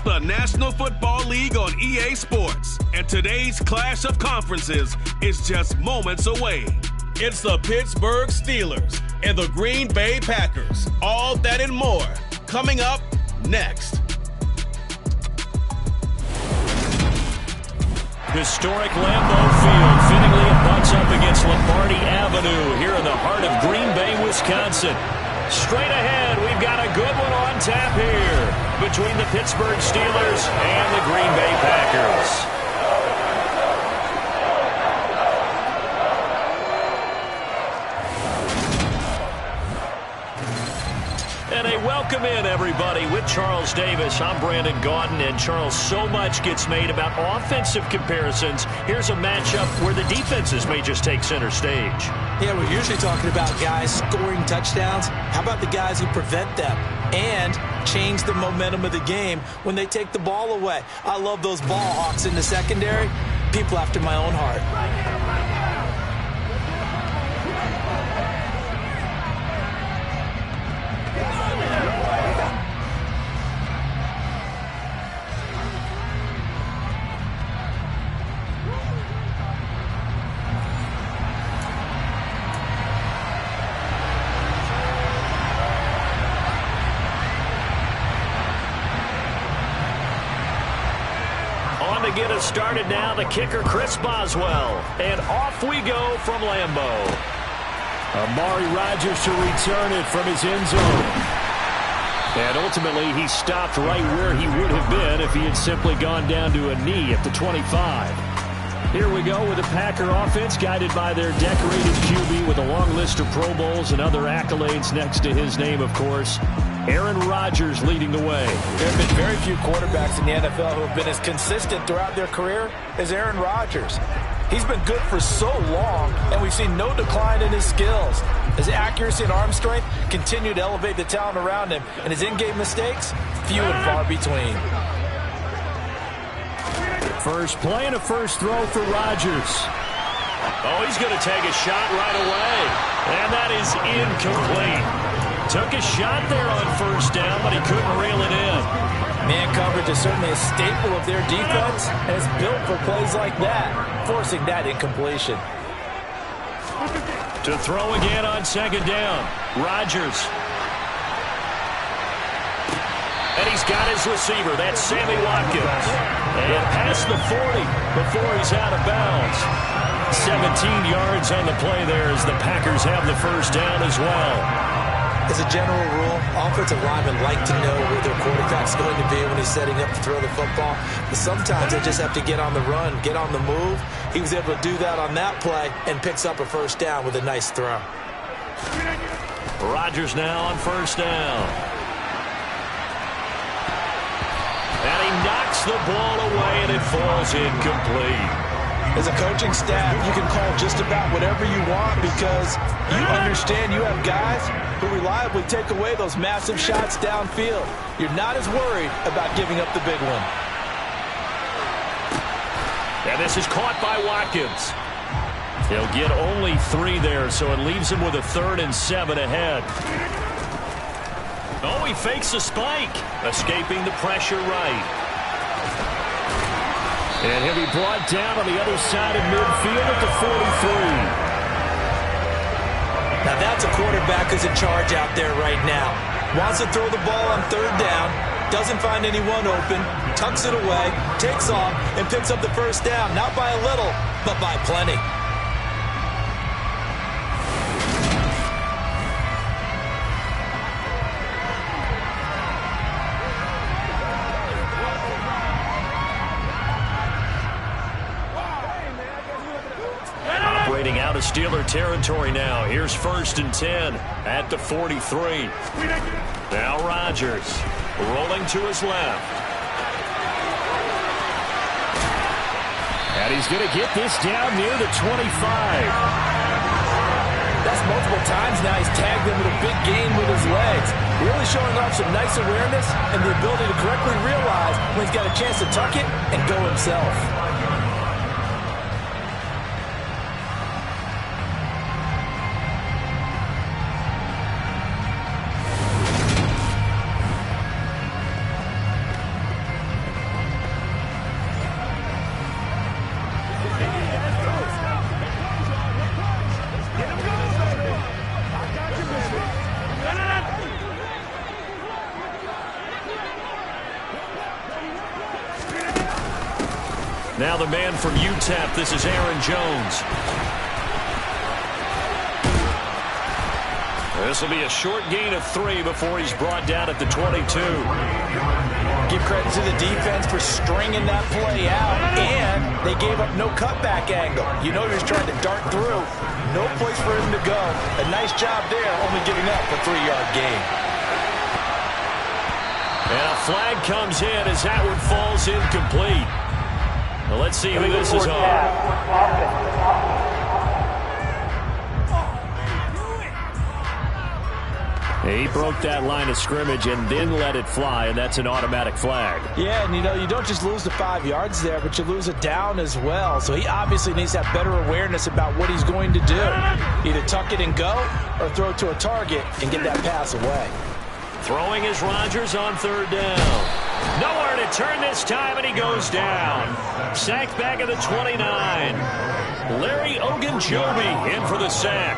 the National Football League on EA Sports, and today's clash of conferences is just moments away. It's the Pittsburgh Steelers and the Green Bay Packers. All that and more coming up next. Historic Lambeau Field fittingly butts up against Lombardi Avenue here in the heart of Green Bay, Wisconsin. Straight ahead, we've got a good one on tap here between the Pittsburgh Steelers and the Green Bay Packers. And a welcome in, everybody, with Charles Davis. I'm Brandon Gaudin, and Charles, so much gets made about offensive comparisons. Here's a matchup where the defenses may just take center stage. Yeah, we're usually talking about guys scoring touchdowns. How about the guys who prevent them and change the momentum of the game when they take the ball away? I love those ball hawks in the secondary. People after my own heart. Get us started now, the kicker Chris Boswell, and off we go from Lambeau. Amari Rodgers to return it from his end zone, and ultimately he stopped right where he would have been if he had simply gone down to a knee at the 25. Here we go with the Packer offense guided by their decorated QB with a long list of Pro Bowls and other accolades next to his name, of course. Aaron Rodgers leading the way. There have been very few quarterbacks in the NFL who have been as consistent throughout their career as Aaron Rodgers. He's been good for so long, and we've seen no decline in his skills. His accuracy and arm strength continue to elevate the talent around him, and his in-game mistakes, few and far between. First play and a first throw for Rodgers. Oh, he's going to take a shot right away, and that is incomplete. Took a shot there on first down, but he couldn't reel it in. Man coverage is certainly a staple of their defense, and it's built for plays like that, forcing that incompletion. To throw again on second down, Rodgers. And he's got his receiver, that's Sammy Watkins. And past the 40 before he's out of bounds. 17 yards on the play there as the Packers have the first down as well. As a general rule, offensive linemen like to know where their quarterback's going to be when he's setting up to throw the football. But sometimes they just have to get on the run, get on the move. He was able to do that on that play and picks up a first down with a nice throw. Rodgers now on first down. And he knocks the ball away, and it falls incomplete. As a coaching staff, you can call just about whatever you want because you understand you have guys who reliably take away those massive shots downfield. You're not as worried about giving up the big one. And this is caught by Watkins. He'll get only 3 there, so it leaves him with a 3rd and 7 ahead. Oh, he fakes a spike, escaping the pressure right. And he'll be brought down on the other side of midfield at the 43. Now that's a quarterback who's in charge out there right now. Wants to throw the ball on 3rd down, doesn't find anyone open, tucks it away, takes off, and picks up the first down. Not by a little, but by plenty. Out of Steeler territory now. Here's 1st and 10 at the 43. Now Rodgers rolling to his left. And he's going to get this down near the 25. That's multiple times now he's tagged them with a big gain with his legs. Really showing off some nice awareness and the ability to correctly realize when he's got a chance to tuck it and go himself. Now the man from UTEP, this is Aaron Jones. This will be a short gain of 3 before he's brought down at the 22. Give credit to the defense for stringing that play out, and they gave up no cutback angle. You know he was trying to dart through. No place for him to go. A nice job there, only giving up a 3-yard gain. And a flag comes in as that one falls incomplete. Well, let's see who this is on. He broke that line of scrimmage and then let it fly, and that's an automatic flag. Yeah, and you don't just lose the 5 yards there, but you lose it down as well. So he obviously needs to have better awareness about what he's going to do. Either tuck it and go or throw it to a target and get that pass away. Throwing is Rodgers on 3rd down. Nowhere to turn this time, and he goes down. Sacked back at the 29. Larry Ogunjobi in for the sack.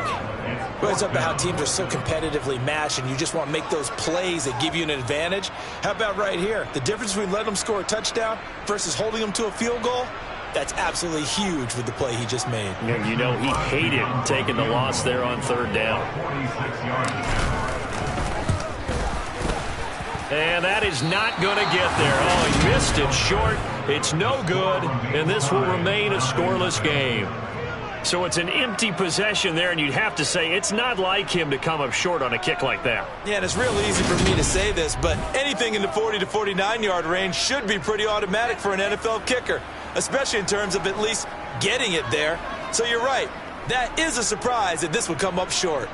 Well, it's up to how teams are so competitively matched, and you just want to make those plays that give you an advantage. How about right here? The difference between letting them score a touchdown versus holding them to a field goal, that's absolutely huge with the play he just made. You know, he hated taking the loss there on 3rd down. And that is not going to get there. Oh, he missed it short. It's no good, and this will remain a scoreless game. So it's an empty possession there, and you'd have to say it's not like him to come up short on a kick like that. Yeah, and it's real easy for me to say this, but anything in the 40 to 49-yard range should be pretty automatic for an NFL kicker, especially in terms of at least getting it there. So you're right. That is a surprise that this would come up short.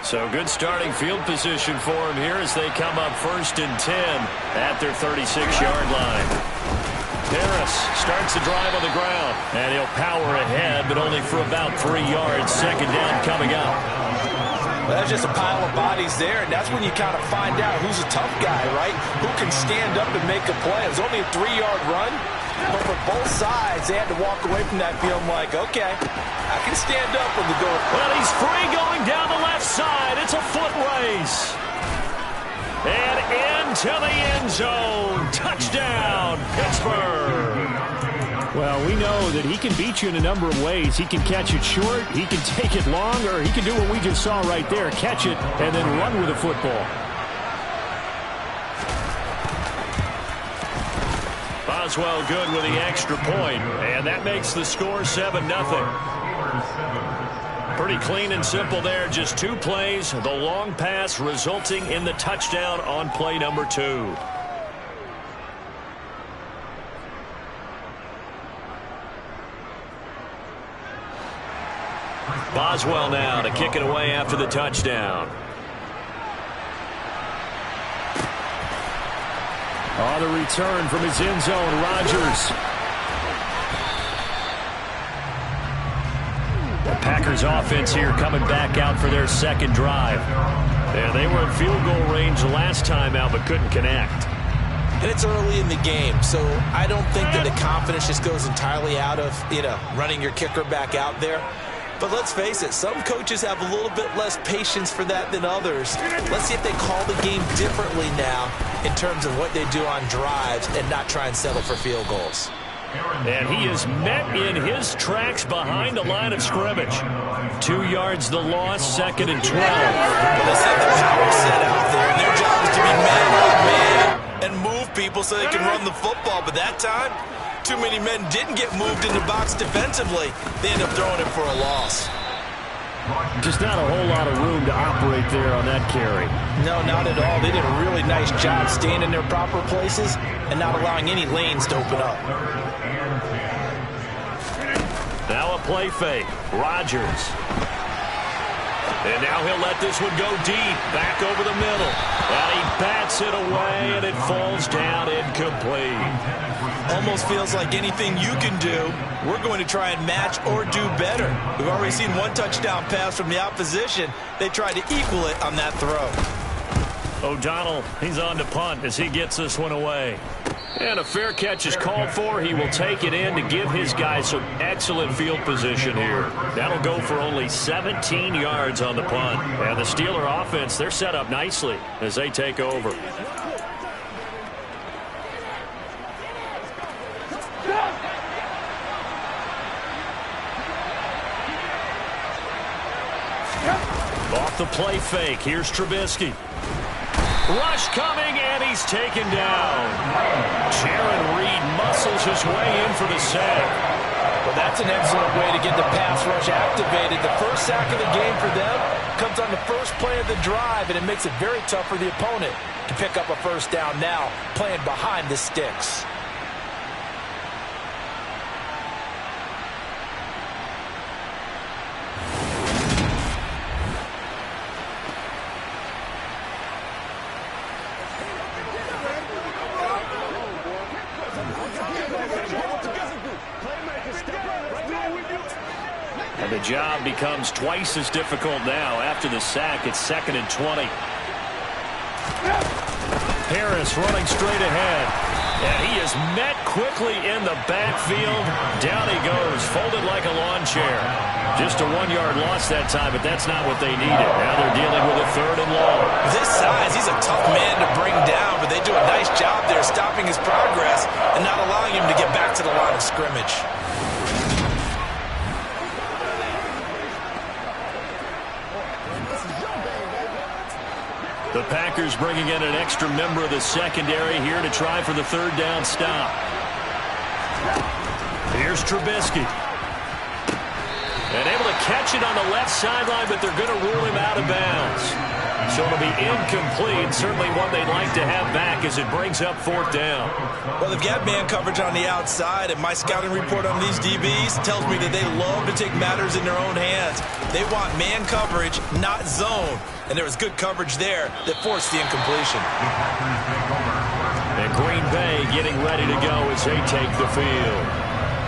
So good starting field position for him here as they come up 1st and 10 at their 36-yard line. Harris starts the drive on the ground, and he'll power ahead, but only for about 3 yards. 2nd down coming up. Well, that's just a pile of bodies there, and that's when you kind of find out who's a tough guy, right? Who can stand up and make a play. It was only a 3-yard run, but for both sides, they had to walk away from that feeling like, okay, I can stand up when the door. Well, he's free going down the left side. It's a foot race. And into the end zone. Touchdown, Pittsburgh. Well, we know that he can beat you in a number of ways. He can catch it short, he can take it long, or he can do what we just saw right there, catch it and then run with the football. Boswell good with the extra point, and that makes the score 7-0. Pretty clean and simple there. Just 2 plays. The long pass resulting in the touchdown on play number 2. Boswell now to kick it away after the touchdown. On the return from his end zone, Rodgers. The Packers offense here coming back out for their 2nd drive. Yeah, they were in field goal range last time out but couldn't connect. And it's early in the game, so I don't think that the confidence just goes entirely out of, running your kicker back out there. But let's face it, some coaches have a little bit less patience for that than others. Let's see if they call the game differently now in terms of what they do on drives and not try and settle for field goals. And he is met in his tracks behind the line of scrimmage. 2 yards the loss, 2nd and 12. Well, they set the power set out there, and their job is to be man-on-man and move people so they can run the football. But that time, too many men didn't get moved in the box defensively. They end up throwing it for a loss. Just not a whole lot of room to operate there on that carry. No, not at all. They did a really nice job staying in their proper places and not allowing any lanes to open up. Now a play fake. Rodgers. And now he'll let this one go deep. Back over the middle. And he bats it away, and it falls down incomplete. Almost feels like anything you can do, we're going to try and match or do better. We've already seen 1 touchdown pass from the opposition. They tried to equal it on that throw. O'Donnell, he's on to punt as he gets this one away. And a fair catch is called for. He will take it in to give his guys some excellent field position here. That'll go for only 17 yards on the punt. And the Steeler offense, they're set up nicely as they take over. Off the play fake. Here's Trubisky. Rush coming, and he's taken down. Jaron Reed muscles his way in for the sack. Well, that's an excellent way to get the pass rush activated. The first sack of the game for them comes on the first play of the drive, and it makes it very tough for the opponent to pick up a first down now, playing behind the sticks. And the job becomes twice as difficult now after the sack. It's 2nd and 20. Harris running straight ahead. And he is met quickly in the backfield. Down he goes, folded like a lawn chair. Just a 1-yard loss that time, but that's not what they needed. Now they're dealing with a 3rd and long. With his size, he's a tough man to bring down, but they do a nice job there stopping his progress and not allowing him to get back to the line of scrimmage. The Packers bringing in an extra member of the secondary here to try for the 3rd down stop. Here's Trubisky. And able to catch it on the left sideline, but they're going to rule him out of bounds. So it'll be incomplete. Certainly one they'd like to have back as it brings up 4th down. Well, they've got man coverage on the outside, and my scouting report on these DBs tells me that they love to take matters in their own hands. They want man coverage, not zone. And there was good coverage there that forced the incompletion. And Green Bay getting ready to go as they take the field.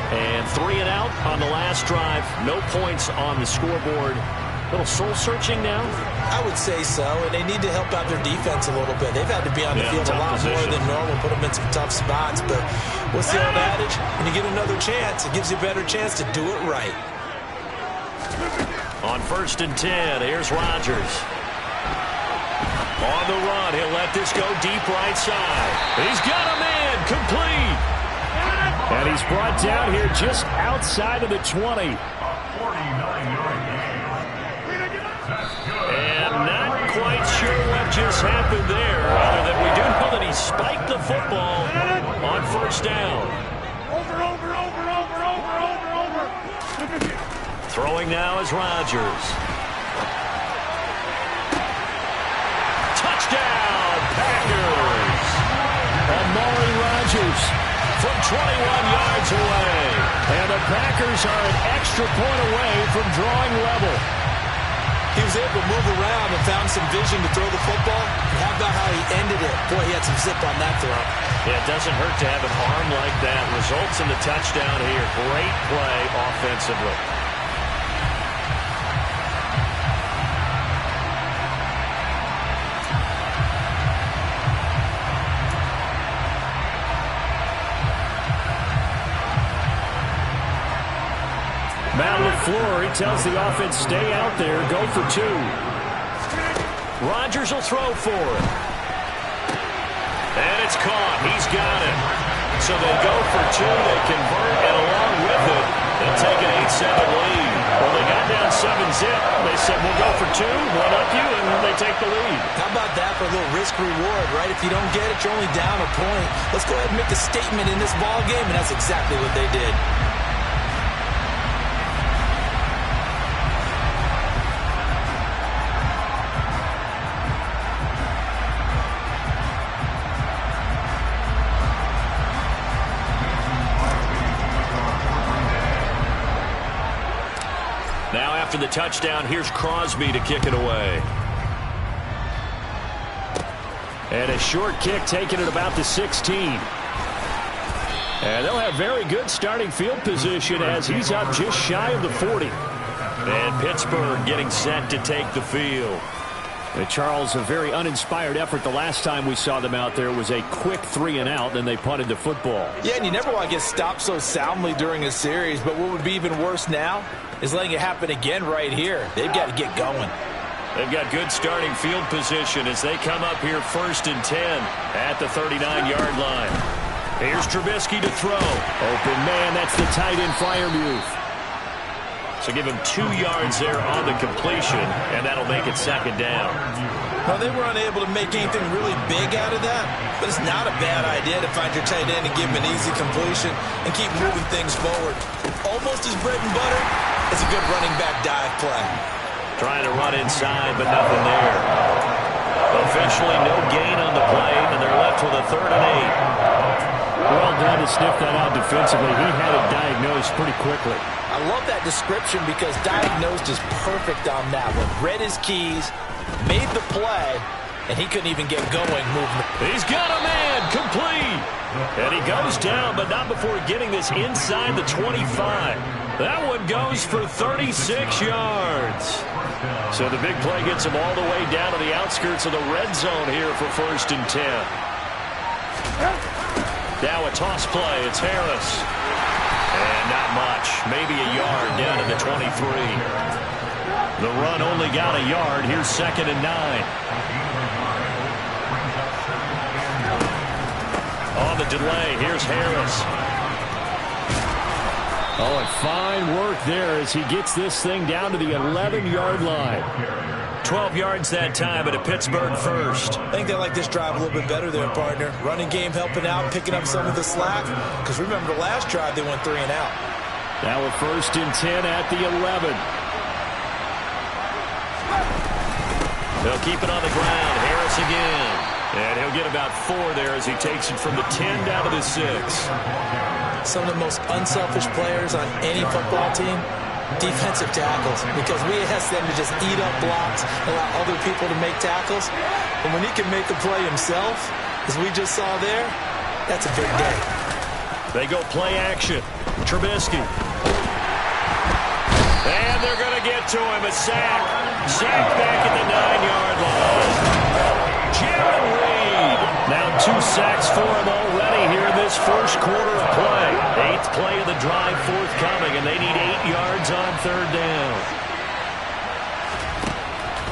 And 3 and out on the last drive. No points on the scoreboard. A little soul-searching now? I would say so, and they need to help out their defense a little bit. They've had to be on the field a lot more than normal, put them in some tough spots. But what's the old adage? When you get another chance, it gives you a better chance to do it right. On 1st and 10, here's Rodgers. On the run, he'll let this go deep right side. He's got a man, complete. And he's brought down here just outside of the 20. And not quite sure what just happened there, other than we do know that he spiked the football on 1st down. Throwing now is Rodgers. Touchdown, Packers! Amari Rodgers from 21 yards away. And the Packers are an extra point away from drawing level. He was able to move around and found some vision to throw the football. And how about how he ended it? Boy, he had some zip on that throw. Yeah, it doesn't hurt to have an arm like that. Results in the touchdown here. Great play offensively. Matt LaFleur, he tells the offense, stay out there, go for 2. Rodgers will throw for it. And it's caught. He's got it. So they go for 2, they convert, and along with it, they'll take an 8-7 lead. Well, they got down 7-zip. They said, we'll go for 2, one up you, and they take the lead. How about that for a little risk-reward, right? If you don't get it, you're only down a point. Let's go ahead and make a statement in this ball game, and that's exactly what they did. Now after the touchdown, here's Crosby to kick it away. And a short kick taken at about the 16. And they'll have very good starting field position as he's up just shy of the 40. And Pittsburgh getting set to take the field. Charles, a very uninspired effort. The last time we saw them out there was a quick 3-and-out, then they punted the football. Yeah, and you never want to get stopped so soundly during a series, but what would be even worse now is letting it happen again right here. They've got to get going. They've got good starting field position as they come up here 1st and 10 at the 39-yard line. Here's Trubisky to throw. Open man, that's the tight end Freiermuth. So give him 2 yards there on the completion, and that'll make it 2nd down. Well, they were unable to make anything really big out of that, but it's not a bad idea to find your tight end and give him an easy completion and keep moving things forward. Almost as bread and butter as a good running back dive play. Trying to run inside, but nothing there. Officially no gain on the play, and they're left with a 3rd and 8. Well done to sniff that out defensively. He had it diagnosed pretty quickly. I love that description because diagnosed is perfect on that one. Read his keys, made the play, and he couldn't even get going moving. He's got a man, complete. And he goes down, but not before getting this inside the 25. That one goes for 36 yards. So the big play gets him all the way down to the outskirts of the red zone here for 1st and 10. Now a toss play. It's Harris. And not much. Maybe a yard down to the 23. The run only got a yard. Here's 2nd and 9. On the delay, here's Harris. Oh, and fine work there as he gets this thing down to the 11-yard line. 12 yards that time, but a Pittsburgh first. I think they like this drive a little bit better there, partner. Running game helping out, picking up some of the slack. Because remember, the last drive they went 3-and-out. Now a 1st and 10 at the 11. They'll keep it on the ground. Harris again. And he'll get about 4 there as he takes it from the 10 down to the 6. Some of the most unselfish players on any football team, defensive tackles, because we ask them to just eat up blocks, allow other people to make tackles. And when he can make a play himself, as we just saw there, that's a big day. They go play action. Trubisky. And they're going to get to him. A sack. Sack back at the 9-yard line. Jaron Reed. Now 2 sacks for him already here in this first quarter of play. 8th play of the drive forthcoming, and they need 8 yards on 3rd down.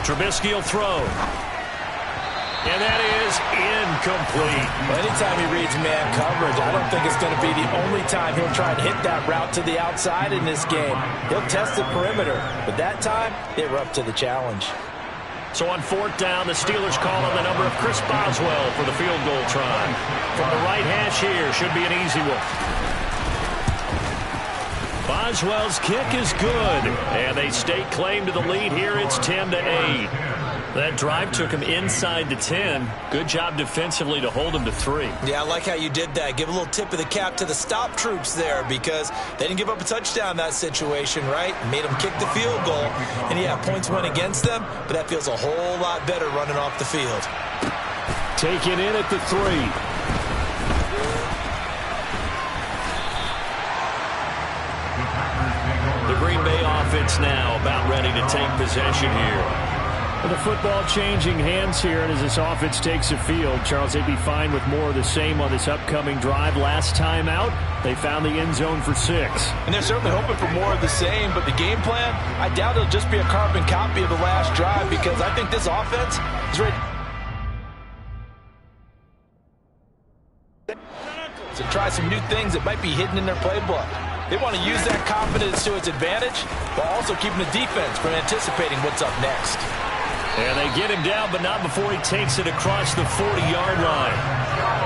Trubisky will throw. And that is incomplete. Well, anytime he reads man coverage, I don't think it's going to be the only time he'll try to hit that route to the outside in this game. He'll test the perimeter, but that time, they were up to the challenge. So on 4th down, the Steelers call on the number of Chris Boswell for the field goal try. From the right hash here, should be an easy one. Boswell's kick is good, and they stake claim to the lead here. It's 10-8. That drive took him inside the 10. Good job defensively to hold him to 3. Yeah, I like how you did that. Give a little tip of the cap to the stop troops there because they didn't give up a touchdown in that situation, right? Made them kick the field goal. And, yeah, points went against them, but that feels a whole lot better running off the field. Taken in at the 3. The Green Bay offense now about ready to take possession here. With the football changing hands here, and as this offense takes the field, Charles, they'd be fine with more of the same on this upcoming drive. Last time out, they found the end zone for 6. And they're certainly hoping for more of the same, but the game plan, I doubt it'll just be a carbon copy of the last drive because I think this offense is ready to try some new things that might be hidden in their playbook. They want to use that confidence to its advantage while also keeping the defense from anticipating what's up next. And they get him down, but not before he takes it across the 40-yard line.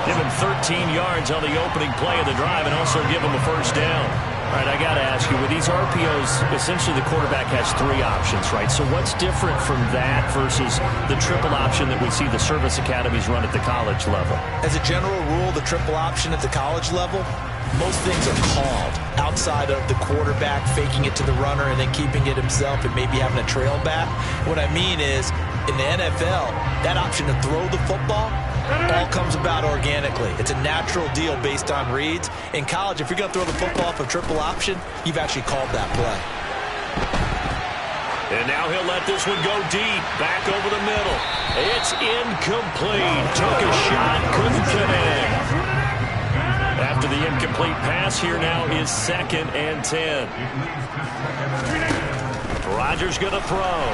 Give him 13 yards on the opening play of the drive and also give him a 1st down. All right, I got to ask you, with these RPOs, essentially the quarterback has 3 options, right? So what's different from that versus the triple option that we see the service academies run at the college level? As a general rule, the triple option at the college level, most things are called outside of the quarterback faking it to the runner and then keeping it himself and maybe having a trail back. What I mean is, in the NFL, that option to throw the football all comes about organically. It's a natural deal based on reads. In college, if you're going to throw the football off a triple option, you've actually called that play. And now he'll let this one go deep. Back over the middle. It's incomplete. Took a shot, couldn't connect. After the incomplete pass, here now is 2nd and 10. Rodgers going to throw.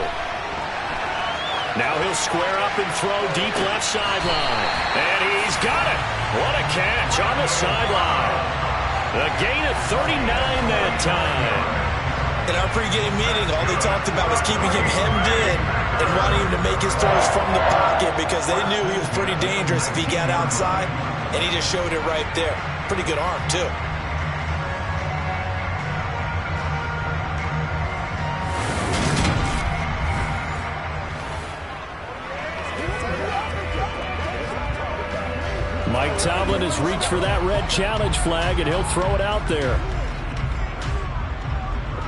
Now he'll square up and throw deep left sideline. And he's got it. What a catch on the sideline. A gain of 39 that time. In our pregame meeting, all they talked about was keeping him hemmed in and wanting him to make his throws from the pocket because they knew he was pretty dangerous if he got outside, and he just showed it right there. Pretty good arm, too. Mike Tomlin has reached for that red challenge flag, and he'll throw it out there.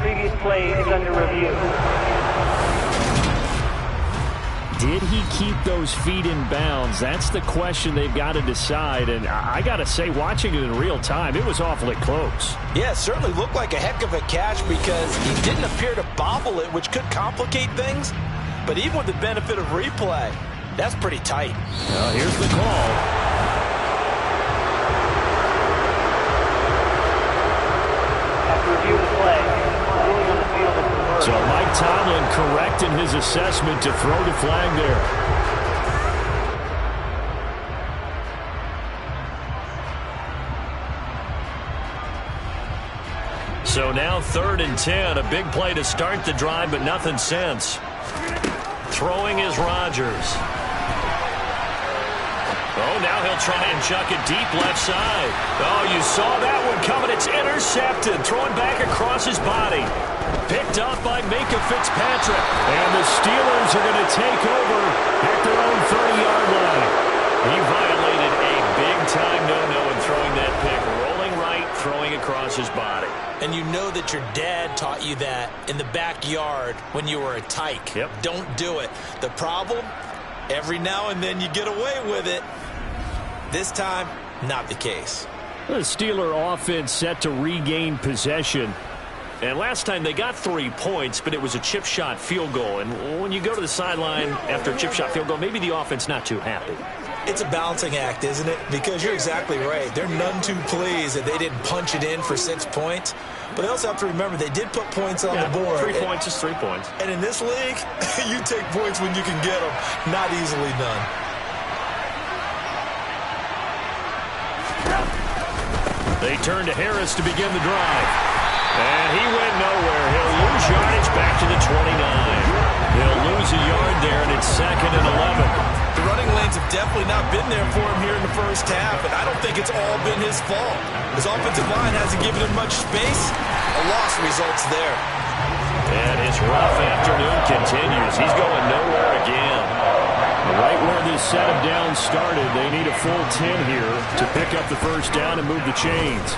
Previous play is under review. Did he keep those feet in bounds? That's the question they've got to decide. And I got to say, watching it in real time, it was awfully close. Yeah, it certainly looked like a heck of a catch because he didn't appear to bobble it, which could complicate things. But even with the benefit of replay, that's pretty tight. Here's the call. So Mike Tomlin correct in his assessment to throw the flag there. So now 3rd and 10. A big play to start the drive, but nothing since. Throwing is Rodgers. Oh, now he'll try and chuck it deep left side. Oh, you saw that one coming. It's intercepted. Throwing back across his body. Picked up by Minka Fitzpatrick. And the Steelers are going to take over at their own 30-yard line. He violated a big-time no-no in throwing that pick. Rolling right, throwing across his body. And you know that your dad taught you that in the backyard when you were a tyke. Yep. Don't do it. The problem, every now and then you get away with it. This time, not the case. The Steeler offense set to regain possession. And last time they got 3 points, but it was a chip shot field goal. And when you go to the sideline after a chip shot field goal, maybe the offense not too happy. It's a balancing act, isn't it? Because you're exactly right. They're none too pleased that they didn't punch it in for 6 points. But they also have to remember they did put points on the board. 3 points is 3 points. And in this league, you take points when you can get them. Not easily done. They turn to Harris to begin the drive. And he went nowhere. He'll lose yardage back to the 29. He'll lose a yard there, and it's 2nd and 11. The running lanes have definitely not been there for him here in the first half, and I don't think it's all been his fault. His offensive line hasn't given him much space. A loss results there. And his rough afternoon continues. He's going nowhere again. Right where this set of downs started, they need a full 10 here to pick up the first down and move the chains.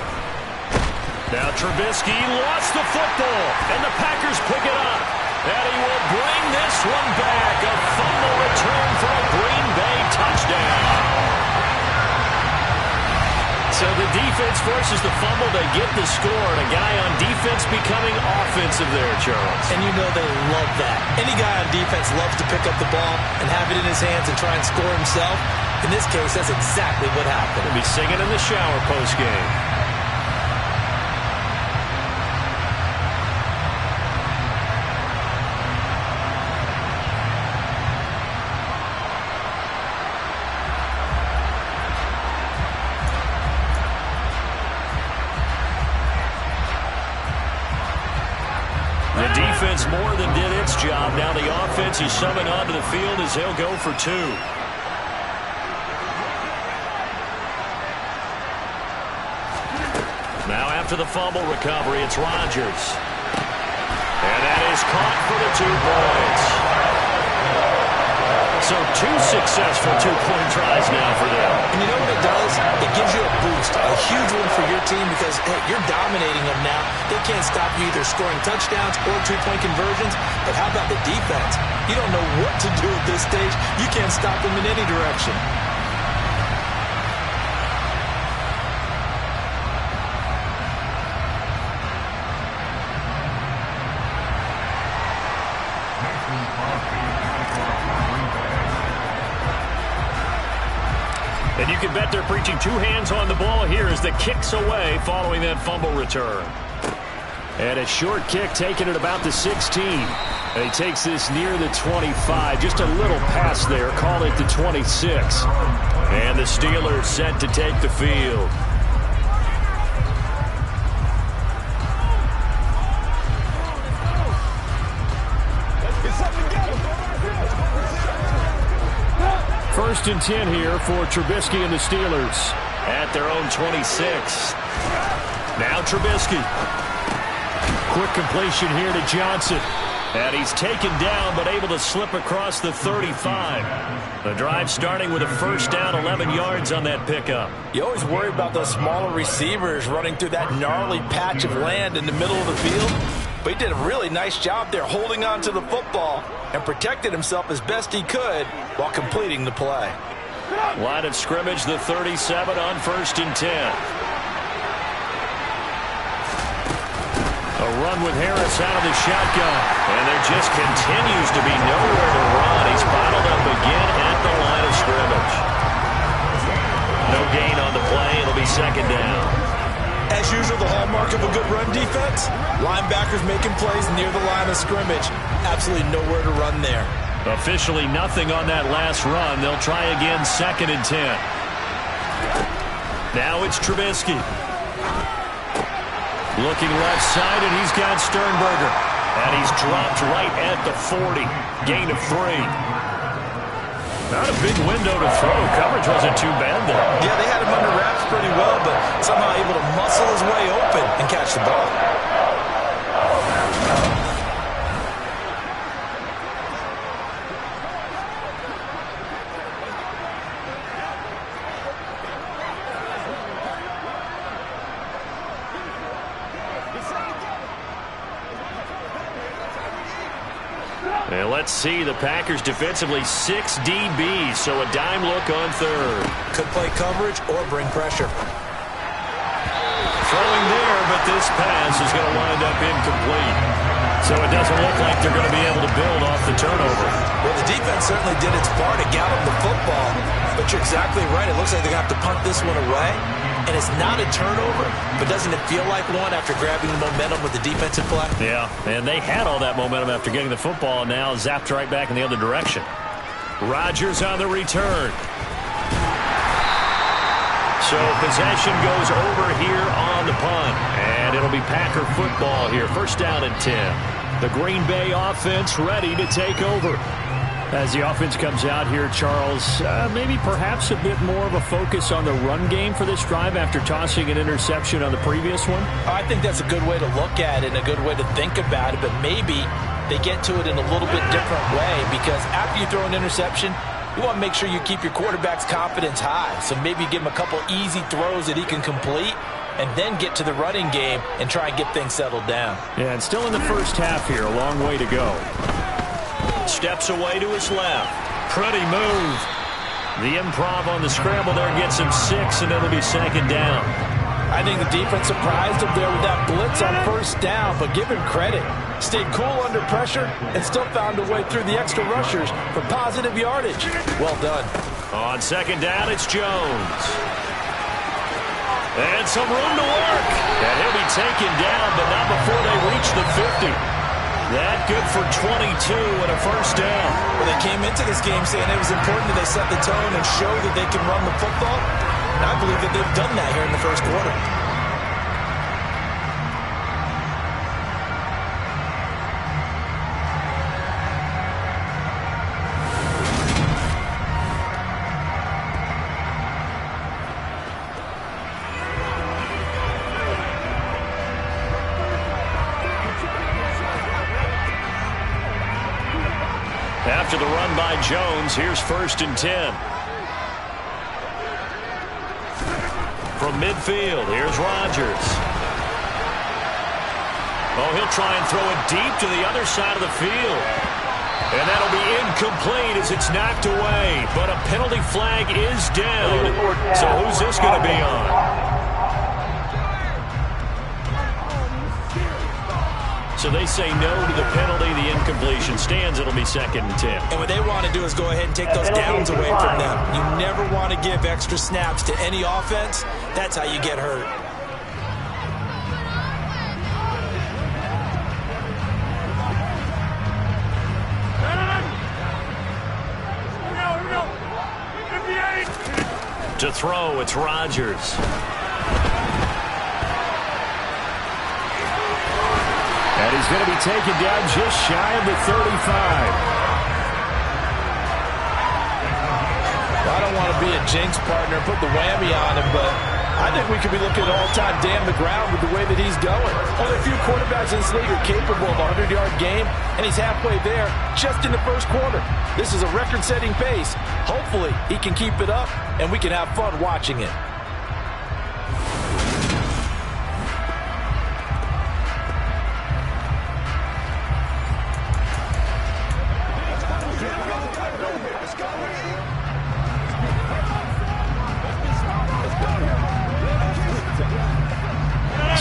Now Trubisky lost the football, and the Packers pick it up. And he will bring this one back. A fumble return for a Green Bay touchdown. So the defense forces the fumble. They get the score, and a guy on defense becoming offensive there, Charles. And you know they love that. Any guy on defense loves to pick up the ball and have it in his hands and try and score himself. In this case, that's exactly what happened. He'll be singing in the shower postgame. More than did its job. Now the offense is summoned onto the field as they'll go for 2. Now after the fumble recovery, it's Rodgers. And that is caught for the 2 points. So 2 successful 2-point tries now for them. And you know what it does? It gives you a boost, a huge one for your team because, hey, you're dominating them now. They can't stop you either scoring touchdowns or 2-point conversions. But how about the defense? You don't know what to do at this stage. You can't stop them in any direction. And you can bet they're preaching two hands on the ball here as the kick's away following that fumble return. And a short kick taken at about the 16. And he takes this near the 25. Just a little pass there. Call it the 26. And the Steelers set to take the field. First and 10 here for Trubisky and the Steelers at their own 26. Now Trubisky. Quick completion here to Johnson. And he's taken down but able to slip across the 35. The drive starting with a first down, 11 yards on that pickup. You always worry about those smaller receivers running through that gnarly patch of land in the middle of the field. But he did a really nice job there holding on to the football and protected himself as best he could while completing the play. Line of scrimmage, the 37 on first and 10. A run with Harris out of the shotgun. And there just continues to be nowhere to run. He's bottled up again at the line of scrimmage. No gain on the play. It'll be second down. As usual, the hallmark of a good run defense, linebackers making plays near the line of scrimmage. Absolutely nowhere to run there. Officially nothing on that last run. They'll try again, second and 10. Now it's Trubisky. Looking left side, and he's got Sternberger. And he's dropped right at the 40. Gain of 3. Not a big window to throw. Coverage wasn't too bad there. Yeah, they had him under wraps pretty well, but somehow able to muscle his way open and catch the ball. And let's see, the Packers defensively 6 DBs, so a dime look on third. Could play coverage or bring pressure. Throwing there, but this pass is going to wind up incomplete. So it doesn't look like they're going to be able to build off the turnover. Well, the defense certainly did its part to gallop the football, but you're exactly right. It looks like they're going to have to punt this one away. And it's not a turnover, but doesn't it feel like one after grabbing the momentum with the defensive play? Yeah, and they had all that momentum after getting the football, and now zapped right back in the other direction. Rodgers on the return. So possession goes over here on the punt, and it'll be Packer football here. First down and 10. The Green Bay offense ready to take over. As the offense comes out here, Charles, maybe perhaps a bit more of a focus on the run game for this drive after tossing an interception on the previous one? I think that's a good way to look at it and a good way to think about it, but maybe they get to it in a little bit different way because after you throw an interception, you want to make sure you keep your quarterback's confidence high. So maybe give him a couple easy throws that he can complete and then get to the running game and try and get things settled down. Yeah, and still in the first half here, a long way to go. Steps away to his left. Pretty move. The improv on the scramble there gets him 6, and it'll be second down. I think the defense surprised him there with that blitz on first down, but give him credit. Stayed cool under pressure and still found a way through the extra rushers for positive yardage. Well done. On second down, it's Jones. And some room to work. And he'll be taken down, but not before they reach the 50. That good for 22 and a first down. Well, they came into this game saying it was important that they set the tone and show that they can run the football. And I believe that they've done that here in the first quarter. After the run by Jones, here's first and 10. From midfield, here's Rodgers. Oh, he'll try and throw it deep to the other side of the field. And that'll be incomplete as it's knocked away. But a penalty flag is down. So who's this going to be on? So they say no to the penalty. The incompletion stands. It'll be 2nd and 10. And what they want to do is go ahead and take those downs away from them. You never want to give extra snaps to any offense. That's how you get hurt. To throw, it's Rodgers. And he's going to be taken down just shy of the 35. I don't want to be a jinx partner, put the whammy on him, but I think we could be looking at all-time Dan McGraw with the way that he's going. Only a few quarterbacks in this league are capable of a 100-yard game, and he's halfway there just in the first quarter. This is a record-setting pace. Hopefully, he can keep it up, and we can have fun watching it.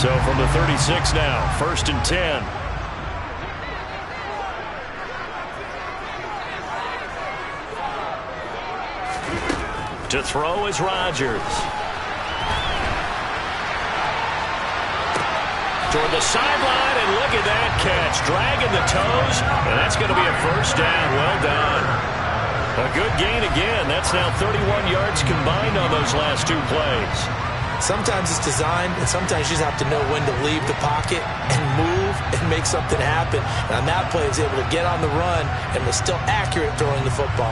So from the 36 now, 1st and 10. To throw is Rodgers. Toward the sideline, and look at that catch. Dragging the toes, and that's going to be a 1st down. Well done. A good gain again. That's now 31 yards combined on those last 2 plays. Sometimes it's designed, and sometimes you just have to know when to leave the pocket and move and make something happen. And on that play, he was able to get on the run and was still accurate throwing the football.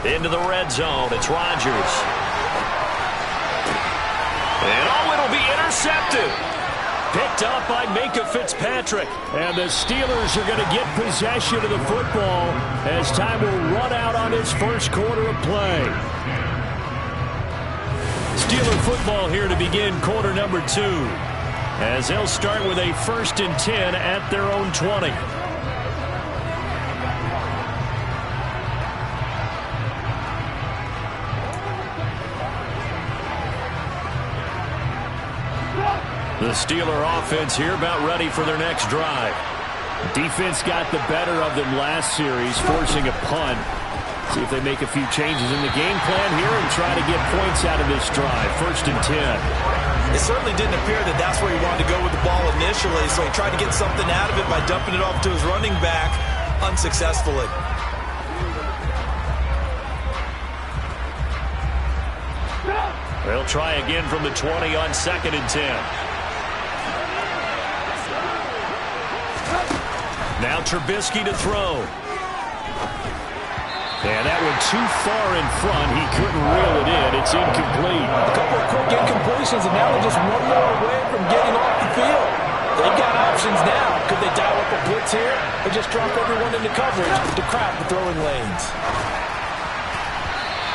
Into the red zone, it's Rodgers. And oh, it'll be intercepted. Picked up by Minka Fitzpatrick. And the Steelers are going to get possession of the football as time will run out on this first quarter of play. Steeler football here to begin quarter number 2. As they'll start with a 1st and 10 at their own 20. The Steeler offense here about ready for their next drive. Defense got the better of them last series, forcing a punt. See if they make a few changes in the game plan here and try to get points out of this drive. 1st and 10. It certainly didn't appear that that's where he wanted to go with the ball initially, so he tried to get something out of it by dumping it off to his running back unsuccessfully. They'll try again from the 20 on 2nd and 10. Now Trubisky to throw. And that one too far in front. He couldn't reel it in. It's incomplete. A couple of quick incompletions, and now they're just one more away from getting off the field. They've got options now. Could they dial up a blitz here or just drop everyone into coverage to crowd the throwing lanes?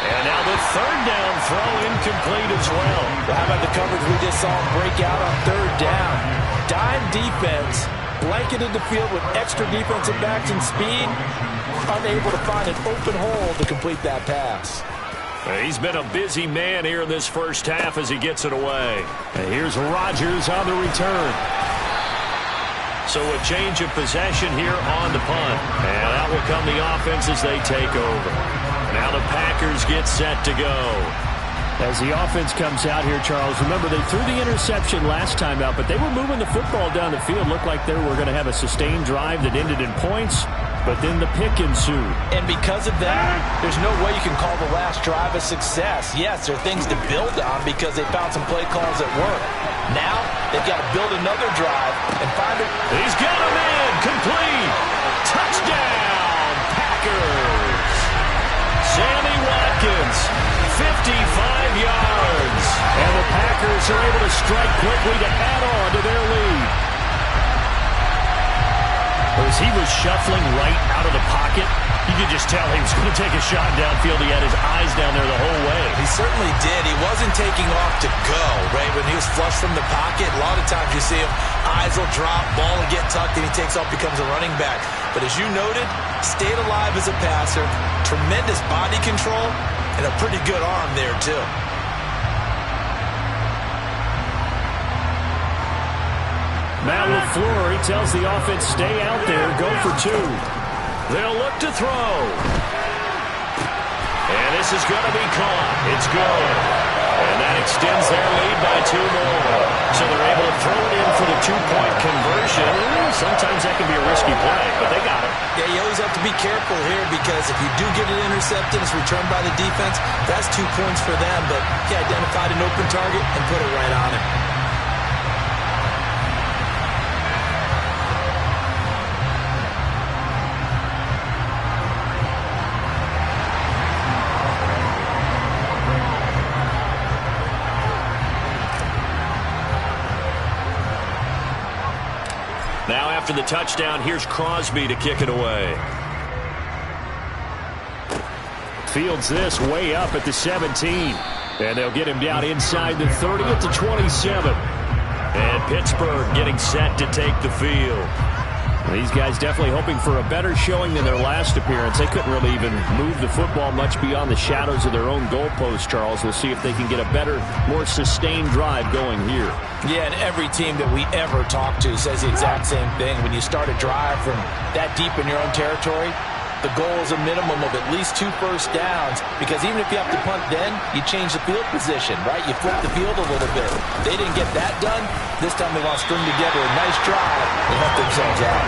And now the 3rd down throw incomplete as well. Well, how about the coverage we just saw him break out on 3rd down? Dime defense, blanketed the field with extra defensive backs and speed, unable to find an open hole to complete that pass. He's been a busy man here in this first half as he gets it away. And here's Rodgers on the return. So a change of possession here on the punt. And out will come the offense as they take over. Now the Packers get set to go. As the offense comes out here, Charles, remember they threw the interception last time out, but they were moving the football down the field. Looked like they were going to have a sustained drive that ended in points, but then the pick ensued. And because of that, there's no way you can call the last drive a success. Yes, there are things to build on because they found some play calls that work. Now, they've got to build another drive and find it. He's got a man complete. Touchdown, Packers. Sammy Watkins, 55 yards. And the Packers are able to strike quickly to add on to their lead. As he was shuffling right out of the pocket, You could just tell he was going to take a shot downfield. He had his eyes down there the whole way. He certainly did. He wasn't taking off to go, right? When he was flush from the pocket, a lot of times you see him, eyes will drop, ball will get tucked, and he takes off, becomes a running back. But as you noted, stayed alive as a passer, tremendous body control, and a pretty good arm there, too. Matt LaFleur, he tells the offense, stay out there, go for two. They'll look to throw. And this is going to be caught. It's good. And that extends their lead by 2 more. So they're able to throw it in for the 2-point conversion. Sometimes that can be a risky play, but they got it. Yeah, you always have to be careful here because if you do get it intercepted, it's returned by the defense, that's 2 points for them. But he identified an open target and put it right on it. Now after the touchdown, here's Crosby to kick it away. Fields this way up at the 17. And they'll get him down inside the 30 at the 27. And Pittsburgh getting set to take the field. These guys definitely hoping for a better showing than their last appearance. They couldn't really even move the football much beyond the shadows of their own goalpost, Charles. We'll see if they can get a better, more sustained drive going here. Yeah, and every team that we ever talk to says the exact same thing. When you start a drive from that deep in your own territory, the goal is a minimum of at least 2 first downs, because even if you have to punt then, you change the field position, right? You flip the field a little bit. They didn't get that done. This time they want to string together a nice drive and help themselves out.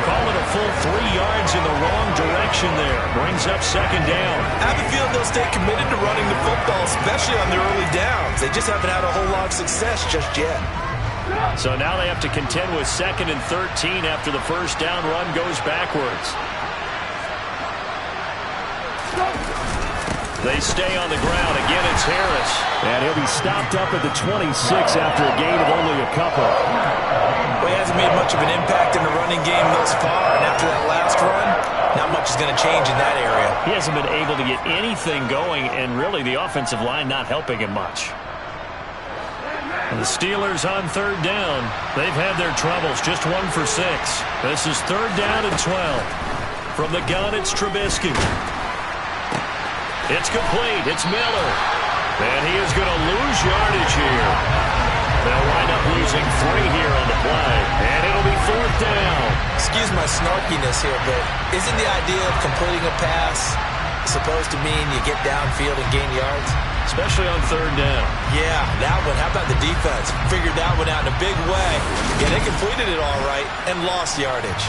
Call it a full 3 yards in the wrong direction there. Brings up 2nd down. I have a feeling they'll stay committed to running the football, especially on their early downs. They just haven't had a whole lot of success just yet. So now they have to contend with 2nd and 13 after the first down run goes backwards. They stay on the ground. Again, it's Harris. And he'll be stopped up at the 26 after a gain of only a couple. Well, he hasn't made much of an impact in the running game thus far. And after that last run, not much is going to change in that area. He hasn't been able to get anything going, and really the offensive line not helping him much. And the Steelers on 3rd down. They've had their troubles. Just 1 for 6. This is 3rd down and 12. From the gun, it's Trubisky. It's complete. It's Miller. And he is going to lose yardage here. They'll wind up losing 3 here on the play. And it'll be 4th down. Excuse my snarkiness here, but isn't the idea of completing a pass supposed to mean you get downfield and gain yards? Especially on 3rd down. Yeah, that one. How about the defense? Figured that one out in a big way. Yeah, they completed it all right and lost yardage.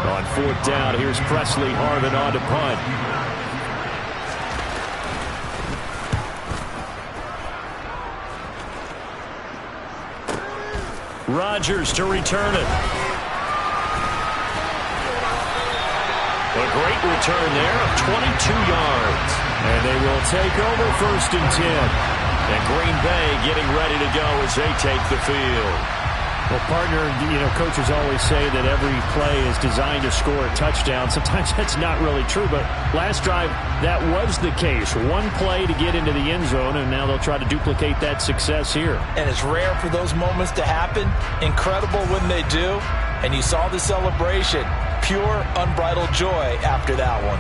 On 4th down, here's Presley Harvin on to punt. Rodgers to return it. A great return there of 22 yards. And they will take over 1st and 10. And Green Bay getting ready to go as they take the field. Well, partner, coaches always say that every play is designed to score a touchdown. Sometimes that's not really true, but last drive, that was the case. 1 play to get into the end zone, and now they'll try to duplicate that success here. And it's rare for those moments to happen. Incredible when they do. And you saw the celebration. Pure, unbridled joy after that one.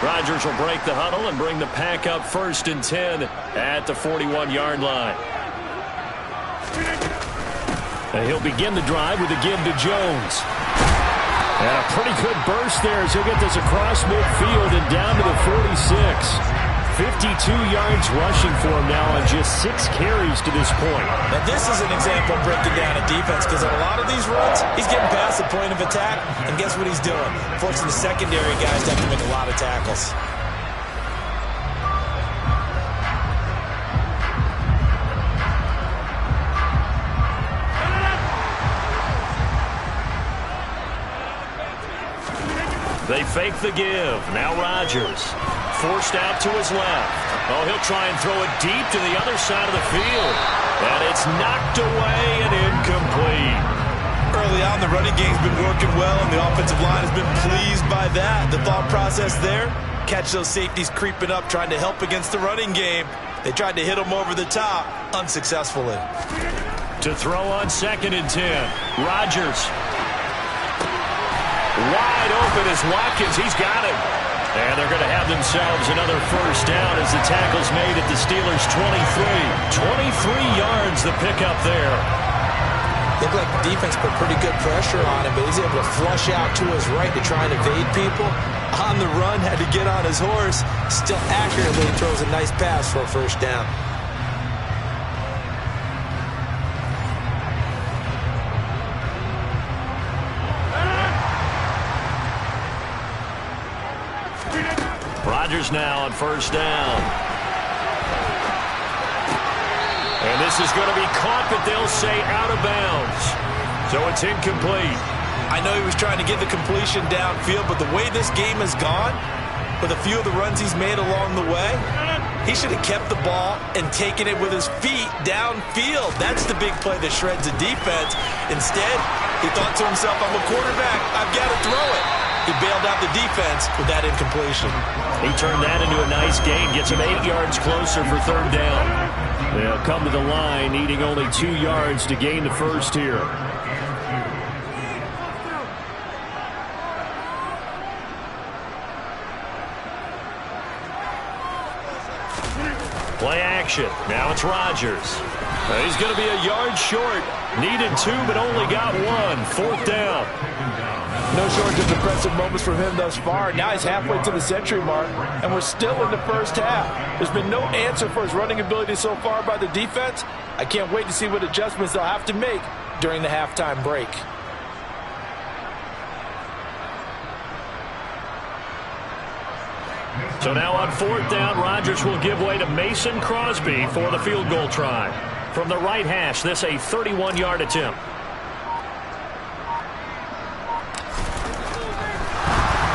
Rodgers will break the huddle and bring the pack up 1st and 10 at the 41-yard line. And he'll begin the drive with a give to Jones. And a pretty good burst there as he'll get this across midfield and down to the 46. 52 yards rushing for him now on just 6 carries to this point. Now this is an example of breaking down a defense, because on a lot of these runs, he's getting past the point of attack, and guess what he's doing? Forcing the secondary guys to have to make a lot of tackles. They fake the give. Now Rodgers. Forced out to his left. Oh, he'll try and throw it deep to the other side of the field. And it's knocked away and incomplete. Early on, the running game's been working well, and the offensive line has been pleased by that. The thought process there, catch those safeties creeping up, trying to help against the running game. They tried to hit them over the top, unsuccessfully. To throw on 2nd and 10, Rodgers. Wide open is Watkins. He's got it. And they're going to have themselves another first down as the tackle's made at the Steelers' 23. 23 yards the pickup there. Looked like the defense put pretty good pressure on him, but he's able to flush out to his right to try and evade people. On the run, had to get on his horse. Still accurately throws a nice pass for a first down. Rodgers now on first down. And this is going to be caught, but they'll say out of bounds. So it's incomplete. I know he was trying to get the completion downfield, but the way this game has gone, with a few of the runs he's made along the way, he should have kept the ball and taken it with his feet downfield. That's the big play that shreds the defense. Instead, he thought to himself, I'm a quarterback. I've got to throw it. He bailed out the defense with that incompletion. He turned that into a nice gain, gets him 8 yards closer for third down. They'll come to the line, needing only 2 yards to gain the first here. Play action. Now it's Rodgers. He's going to be a yard short. Needed 2, but only got 1. Fourth down. No shortage of impressive moments from him thus far. Now he's halfway to the century mark, and we're still in the first half. There's been no answer for his running ability so far by the defense. I can't wait to see what adjustments they'll have to make during the halftime break. So now on fourth down, Rodgers will give way to Mason Crosby for the field goal try. From the right hash, this a 31-yard attempt.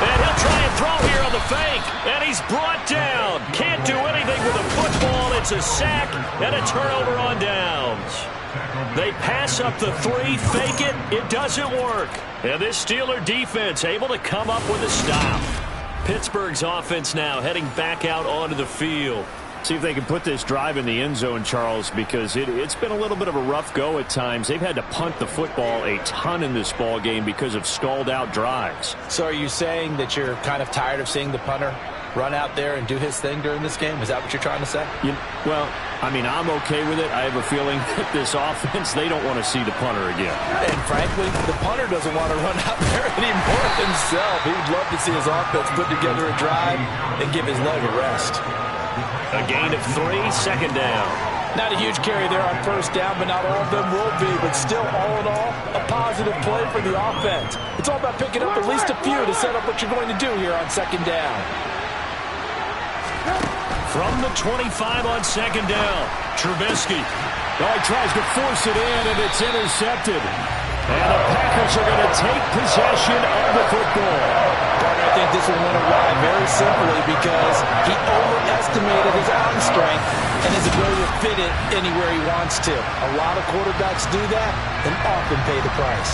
And he'll try and throw here on the fake. And he's brought down. Can't do anything with a football. It's a sack and a turnover on downs. They pass up the 3, fake it. It doesn't work. And this Steeler defense able to come up with a stop. Pittsburgh's offense now heading back out onto the field. See if they can put this drive in the end zone, Charles, because it's been a little bit of a rough go at times. They've had to punt the football a ton in this ball game because of stalled out drives. So are you saying that you're kind of tired of seeing the punter run out there and do his thing during this game? Is that what you're trying to say? Well, I mean, I'm okay with it. I have a feeling that this offense, they don't want to see the punter again. And frankly, the punter doesn't want to run out there anymore himself. He would love to see his offense put together a drive and give his leg a rest. A gain of 3, second down. Not a huge carry there on first down, but not all of them will be. But still, all in all, a positive play for the offense. It's all about picking up at least a few to set up what you're going to do here on second down. From the 25 on second down, Trubisky. Oh, he tries to force it in, and it's intercepted. And the Packers are going to take possession of the football. I think this will win a ride very simply because he overestimated his arm strength and his ability to fit it anywhere he wants to. A lot of quarterbacks do that and often pay the price.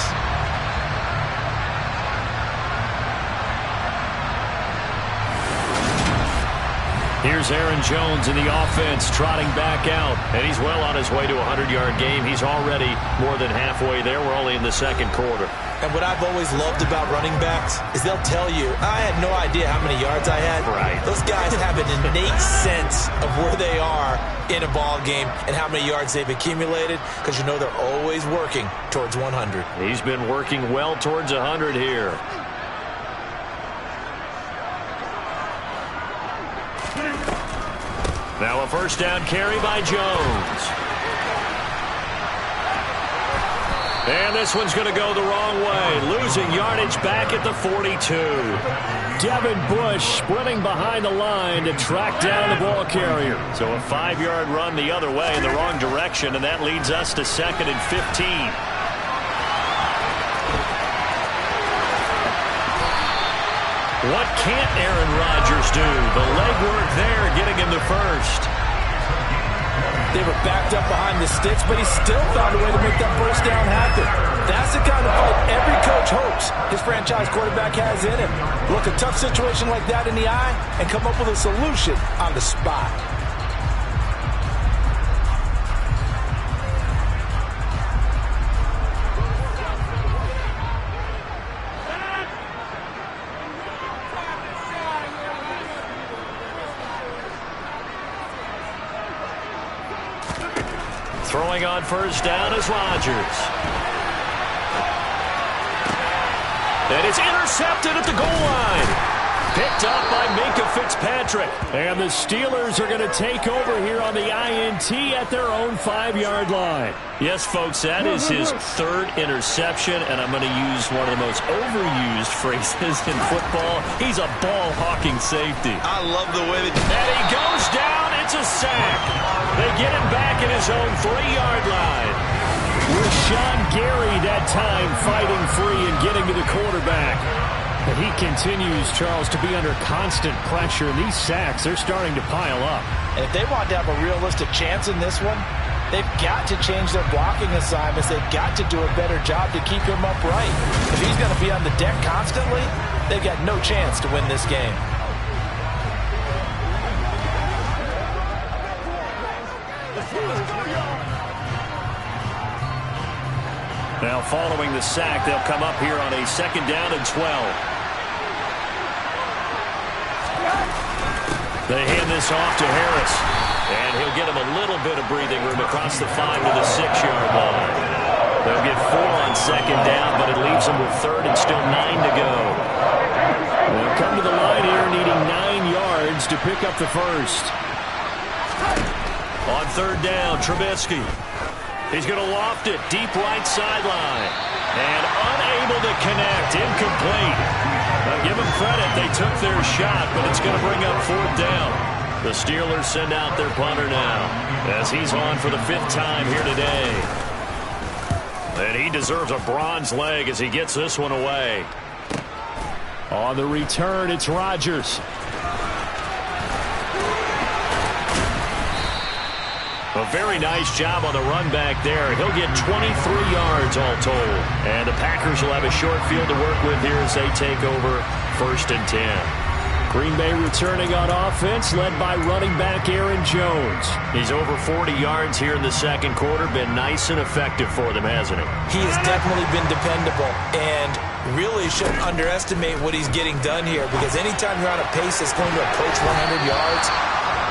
Here's Aaron Jones in the offense trotting back out, and he's well on his way to a 100-yard game. He's already more than halfway there. We're only in the second quarter. And what I've always loved about running backs is they'll tell you, I had no idea how many yards I had. Right. Those guys have an innate sense of where they are in a ball game and how many yards they've accumulated because you know they're always working towards 100. He's been working well towards 100 here. Now a first down carry by Jones. And this one's going to go the wrong way. Losing yardage back at the 42. Devin Bush sprinting behind the line to track down the ball carrier. So a 5-yard run the other way in the wrong direction, and that leads us to second and 15. What can't Aaron Rodgers do? The legwork there, getting him the first. They were backed up behind the sticks, but he still found a way to make that first down happen. That's the kind of fight every coach hopes his franchise quarterback has in him. Look a tough situation like that in the eye and come up with a solution on the spot. Throwing on first down is Rodgers. And it's intercepted at the goal line. Picked up by Minka Fitzpatrick. And the Steelers are going to take over here on the INT at their own 5-yard line. Yes, folks, that is his third interception, and I'm going to use one of the most overused phrases in football. He's a ball-hawking safety. I love the way that... And he goes down. It's a sack. They get him back at his own 3-yard line. Rashawn Gary that time fighting free and getting to the quarterback. But he continues, Charles, to be under constant pressure. And these sacks, they're starting to pile up. And if they want to have a realistic chance in this one, they've got to change their blocking assignments. They've got to do a better job to keep him upright. If he's going to be on the deck constantly, they've got no chance to win this game. Now following the sack, they'll come up here on a 2nd down and 12. They hand this off to Harris. And he'll get him a little bit of breathing room across the 5 to the 6-yard line. They'll get 4 on 2nd down, but it leaves them with 3rd and still 9 to go. They'll come to the line here needing 9 yards to pick up the first. On 3rd down, Trubisky. He's going to loft it deep right sideline. And unable to connect. Incomplete. Now give them credit. They took their shot, but it's going to bring up 4th down. The Steelers send out their punter now as he's on for the 5th time here today. And he deserves a bronze leg as he gets this one away. On the return, it's Rodgers. A very nice job on the run back there. He'll get 23 yards all told. And the Packers will have a short field to work with here as they take over 1st and 10. Green Bay returning on offense, led by running back Aaron Jones. He's over 40 yards here in the 2nd quarter. Been nice and effective for them, hasn't he? He has definitely been dependable and really shouldn't underestimate what he's getting done here, because anytime you're on a pace that's going to approach 100 yards,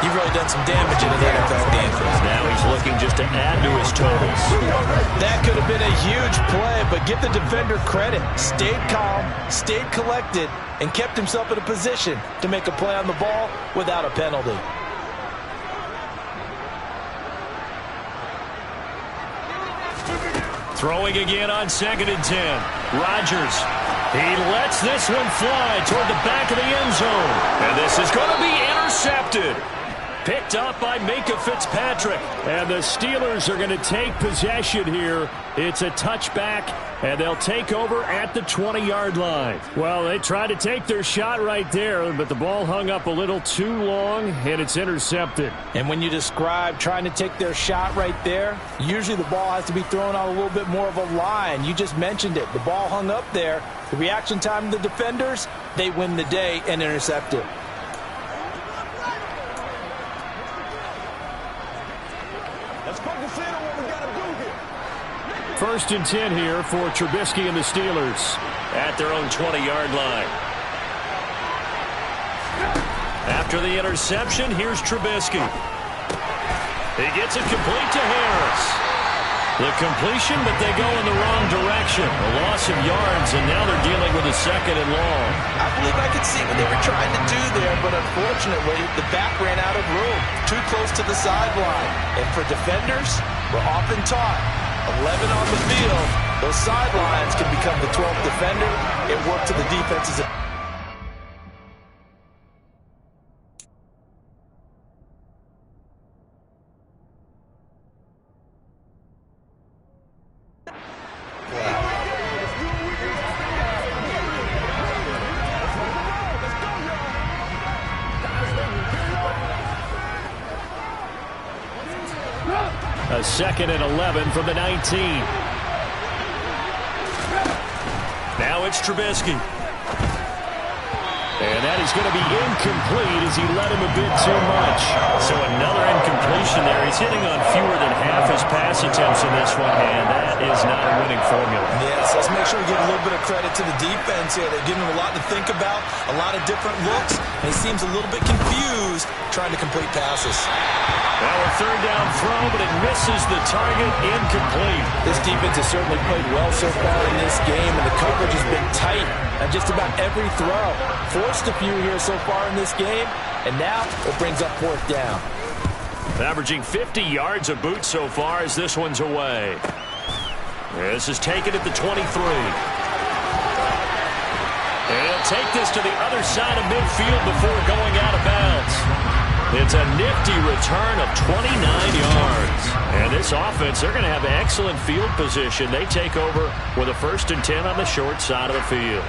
you've really done some damage in an NFL game. Now he's looking just to add to his totals. That could have been a huge play, but give the defender credit. Stayed calm, stayed collected, and kept himself in a position to make a play on the ball without a penalty. Throwing again on 2nd and 10. Rodgers. He lets this one fly toward the back of the end zone. And this is going to be intercepted. Picked up by Minka Fitzpatrick. And the Steelers are going to take possession here. It's a touchback, and they'll take over at the 20-yard line. Well, they tried to take their shot right there, but the ball hung up a little too long, and it's intercepted. And when you describe trying to take their shot right there, usually the ball has to be thrown on a little bit more of a line. You just mentioned it. The ball hung up there. The reaction time of the defenders, they win the day and intercept it. First and 10 here for Trubisky and the Steelers at their own 20-yard line. After the interception, here's Trubisky. He gets it complete to Harris. The completion, but they go in the wrong direction. A loss of yards, and now they're dealing with a 2nd and long. I believe I could see what they were trying to do there, but unfortunately, the back ran out of room. Too close to the sideline. And for defenders, we're often taught 11 on the field, those sidelines can become the 12th defender. It worked to the defense's advantage. 2nd and 11 from the 19. Now it's Trubisky. And that is going to be incomplete as he led him a bit too much. So another incompletion there. He's hitting on fewer than half his pass attempts in this one, and that is not a winning formula. Yes, let's make sure we give a little bit of credit to the defense here. They're giving him a lot to think about, a lot of different looks, and he seems a little bit confused trying to complete passes. Now a third down throw, but it misses the target, incomplete. This defense has certainly played well so far in this game, and the coverage has been tight on just about every throw. Forced a few here so far in this game, and now it brings up 4th down. Averaging 50 yards a boot so far as this one's away. This is taken at the 23. And he'll take this to the other side of midfield before going out of bounds. It's a nifty return of 29 yards. And this offense, they're going to have excellent field position. They take over with a 1st and 10 on the short side of the field.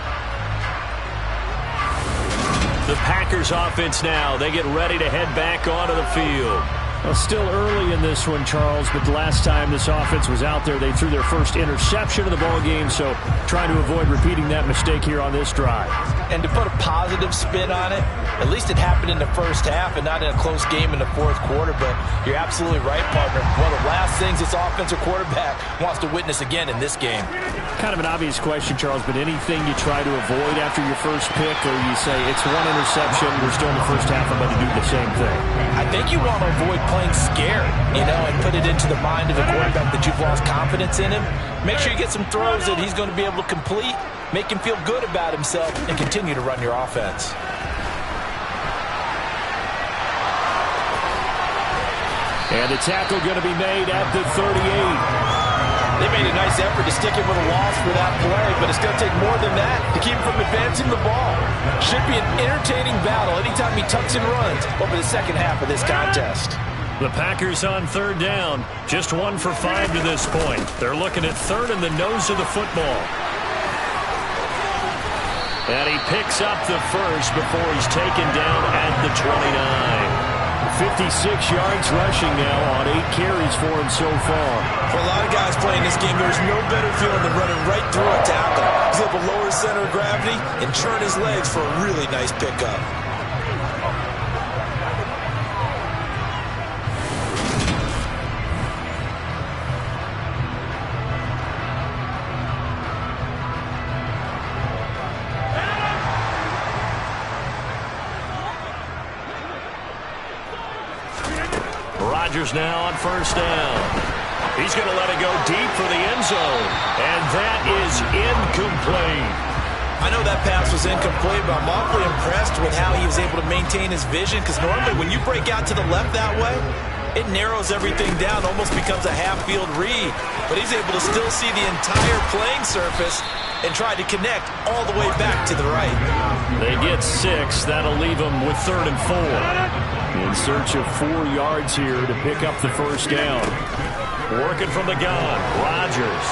The Packers offense now, they get ready to head back onto the field. Well, still early in this one, Charles, but the last time this offense was out there, they threw their first interception of the ball game, so trying to avoid repeating that mistake here on this drive. And to put a positive spin on it, at least it happened in the first half and not in a close game in the 4th quarter, but you're absolutely right, partner. One of the last things this offensive quarterback wants to witness again in this game. Kind of an obvious question, Charles, but anything you try to avoid after your first pick, or you say it's one interception, we're still in the first half, I'm going to do the same thing? I think you want to avoid playing scared, and put it into the mind of the quarterback that you've lost confidence in him. Make sure you get some throws that he's going to be able to complete, make him feel good about himself, and continue to run your offense. And the tackle going to be made at the 38. They made a nice effort to stick him with a loss for that play, but it's going to take more than that to keep him from advancing the ball. Should be an entertaining battle anytime he tucks and runs over the second half of this contest. The Packers on 3rd down, just 1 for 5 to this point. They're looking at 3rd and the nose of the football. And he picks up the first before he's taken down at the 29. 56 yards rushing now on 8 carries for him so far. For a lot of guys playing this game, there's no better feeling than running right through a tackle. He's able to lower his center of gravity and churn his legs for a really nice pickup. Rodgers now on 1st down. He's going to let it go deep for the end zone. And that is incomplete. I know that pass was incomplete, but I'm awfully impressed with how he was able to maintain his vision, because normally when you break out to the left that way, it narrows everything down, almost becomes a half-field read. But he's able to still see the entire playing surface and try to connect all the way back to the right. They get 6. That'll leave them with 3rd and 4. In search of 4 yards here to pick up the 1st down. Working from the gun, Rodgers.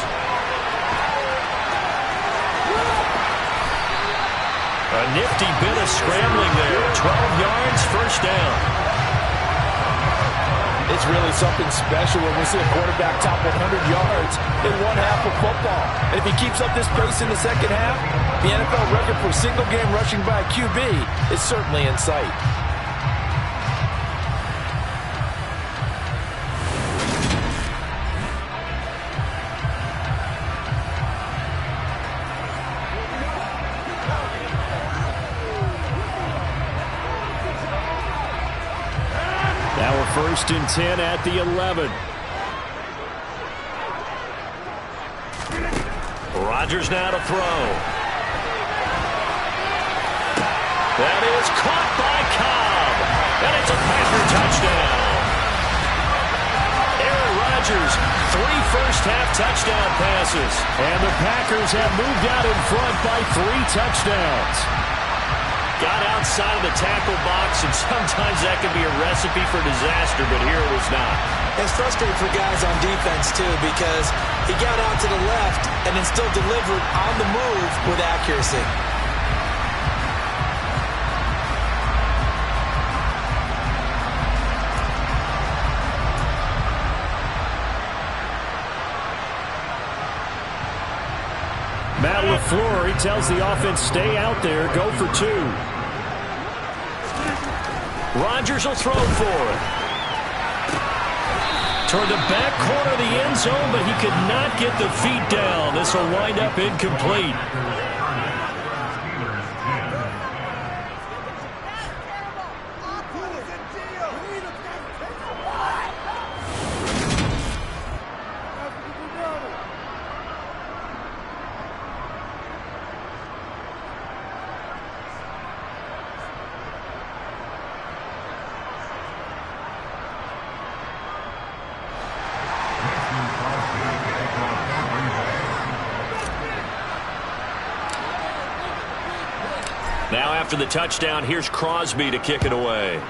A nifty bit of scrambling there. 12 yards, 1st down. It's really something special when we see a quarterback top 100 yards in one half of football. And if he keeps up this pace in the second half, the NFL record for single-game rushing by a QB is certainly in sight. Now a 1st and 10 at the 11. Rodgers now to throw. That is caught by Cobb. And it's a Packer touchdown. Aaron Rodgers, 3 first-half touchdown passes. And the Packers have moved out in front by 3 touchdowns. Got outside of the tackle box, and sometimes that can be a recipe for disaster, but here it was not. It's frustrating for guys on defense, too, because he got out to the left and then still delivered on the move with accuracy. tells the offense, stay out there, go for 2. Rodgers will throw for it. Toward the back corner of the end zone, but he could not get the feet down. This will wind up incomplete. Now after the touchdown, here's Crosby to kick it away.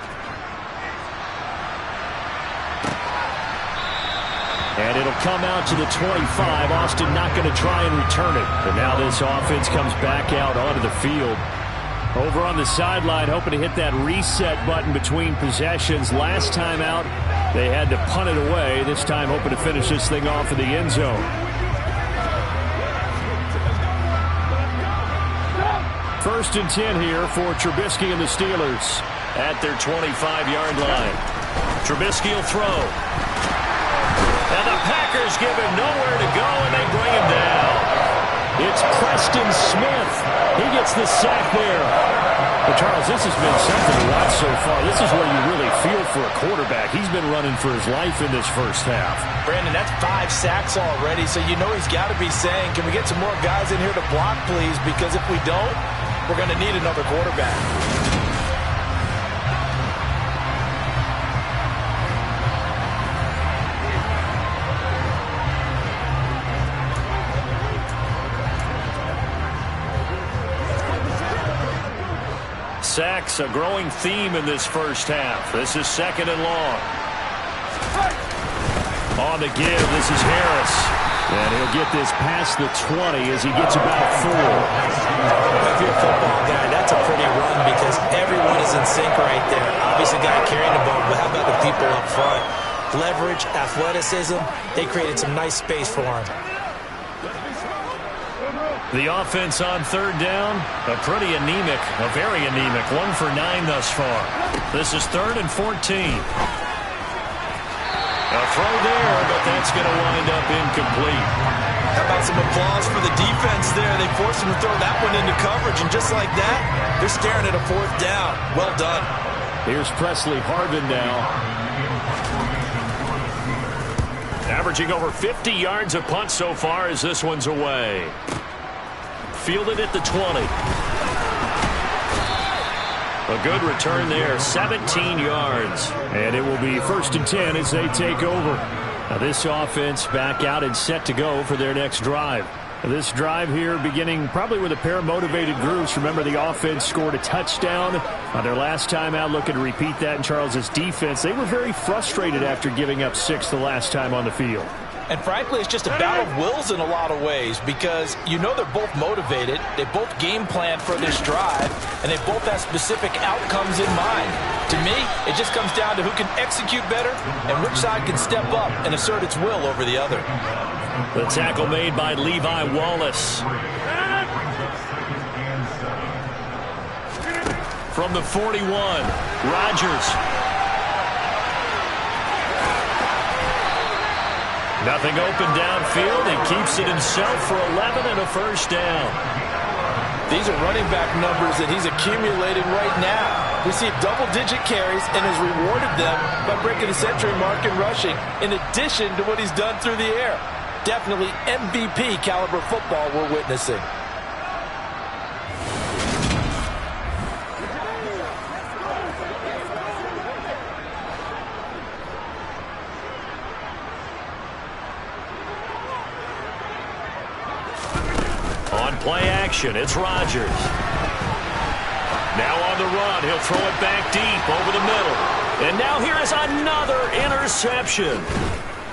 And it'll come out to the 25. Austin not going to try and return it. But now this offense comes back out onto the field. Over on the sideline, hoping to hit that reset button between possessions. Last time out, they had to punt it away. This time hoping to finish this thing off in the end zone. First and 10 here for Trubisky and the Steelers at their 25-yard line. Trubisky will throw. And the Packers give him nowhere to go, and they bring him down. It's Preston Smith. He gets the sack there. But, Charles, this has been something to watch so far. This is where you really feel for a quarterback. He's been running for his life in this first half. Brandon, that's 5 sacks already, so you know he's got to be saying, can we get some more guys in here to block, please? Because if we don't, we're going to need another quarterback. Sacks, a growing theme in this first half. This is second and long. On the give, this is Harris. And he'll get this past the 20 as he gets about 4. If you're a football guy, that's a pretty run because everyone is in sync right there. Obviously, the guy carrying the ball, but how about the people up front? Leverage, athleticism, they created some nice space for him. The offense on third down, a very anemic, 1 for 9 thus far. This is 3rd and 14. A throw there, but that's going to wind up incomplete. How about some applause for the defense there? They forced him to throw that one into coverage, and just like that, they're staring at a 4th down. Well done. Here's Presley Harvin now. Averaging over 50 yards a punt so far as this one's away. Fielded at the 20. A good return there, 17 yards. And it will be 1st and 10 as they take over. Now this offense back out and set to go for their next drive. This drive here beginning probably with a pair of motivated groups. Remember, the offense scored a touchdown on their last time out. Looking to repeat that in Charles's defense. They were very frustrated after giving up 6 the last time on the field. And frankly, it's just a battle of wills in a lot of ways because you know they're both motivated. They both game planned for this drive, and they both have specific outcomes in mind. To me, it just comes down to who can execute better and which side can step up and assert its will over the other. The tackle made by Levi Wallace. From the 41, Rodgers. Nothing open downfield. He keeps it himself for 11 and a first down. These are running back numbers that he's accumulating right now. We see double-digit carries and has rewarded them by breaking the century mark in rushing, in addition to what he's done through the air. Definitely MVP caliber football we're witnessing. On play action, it's Rodgers. Now on the run, he'll throw it back deep over the middle. And now here is another interception.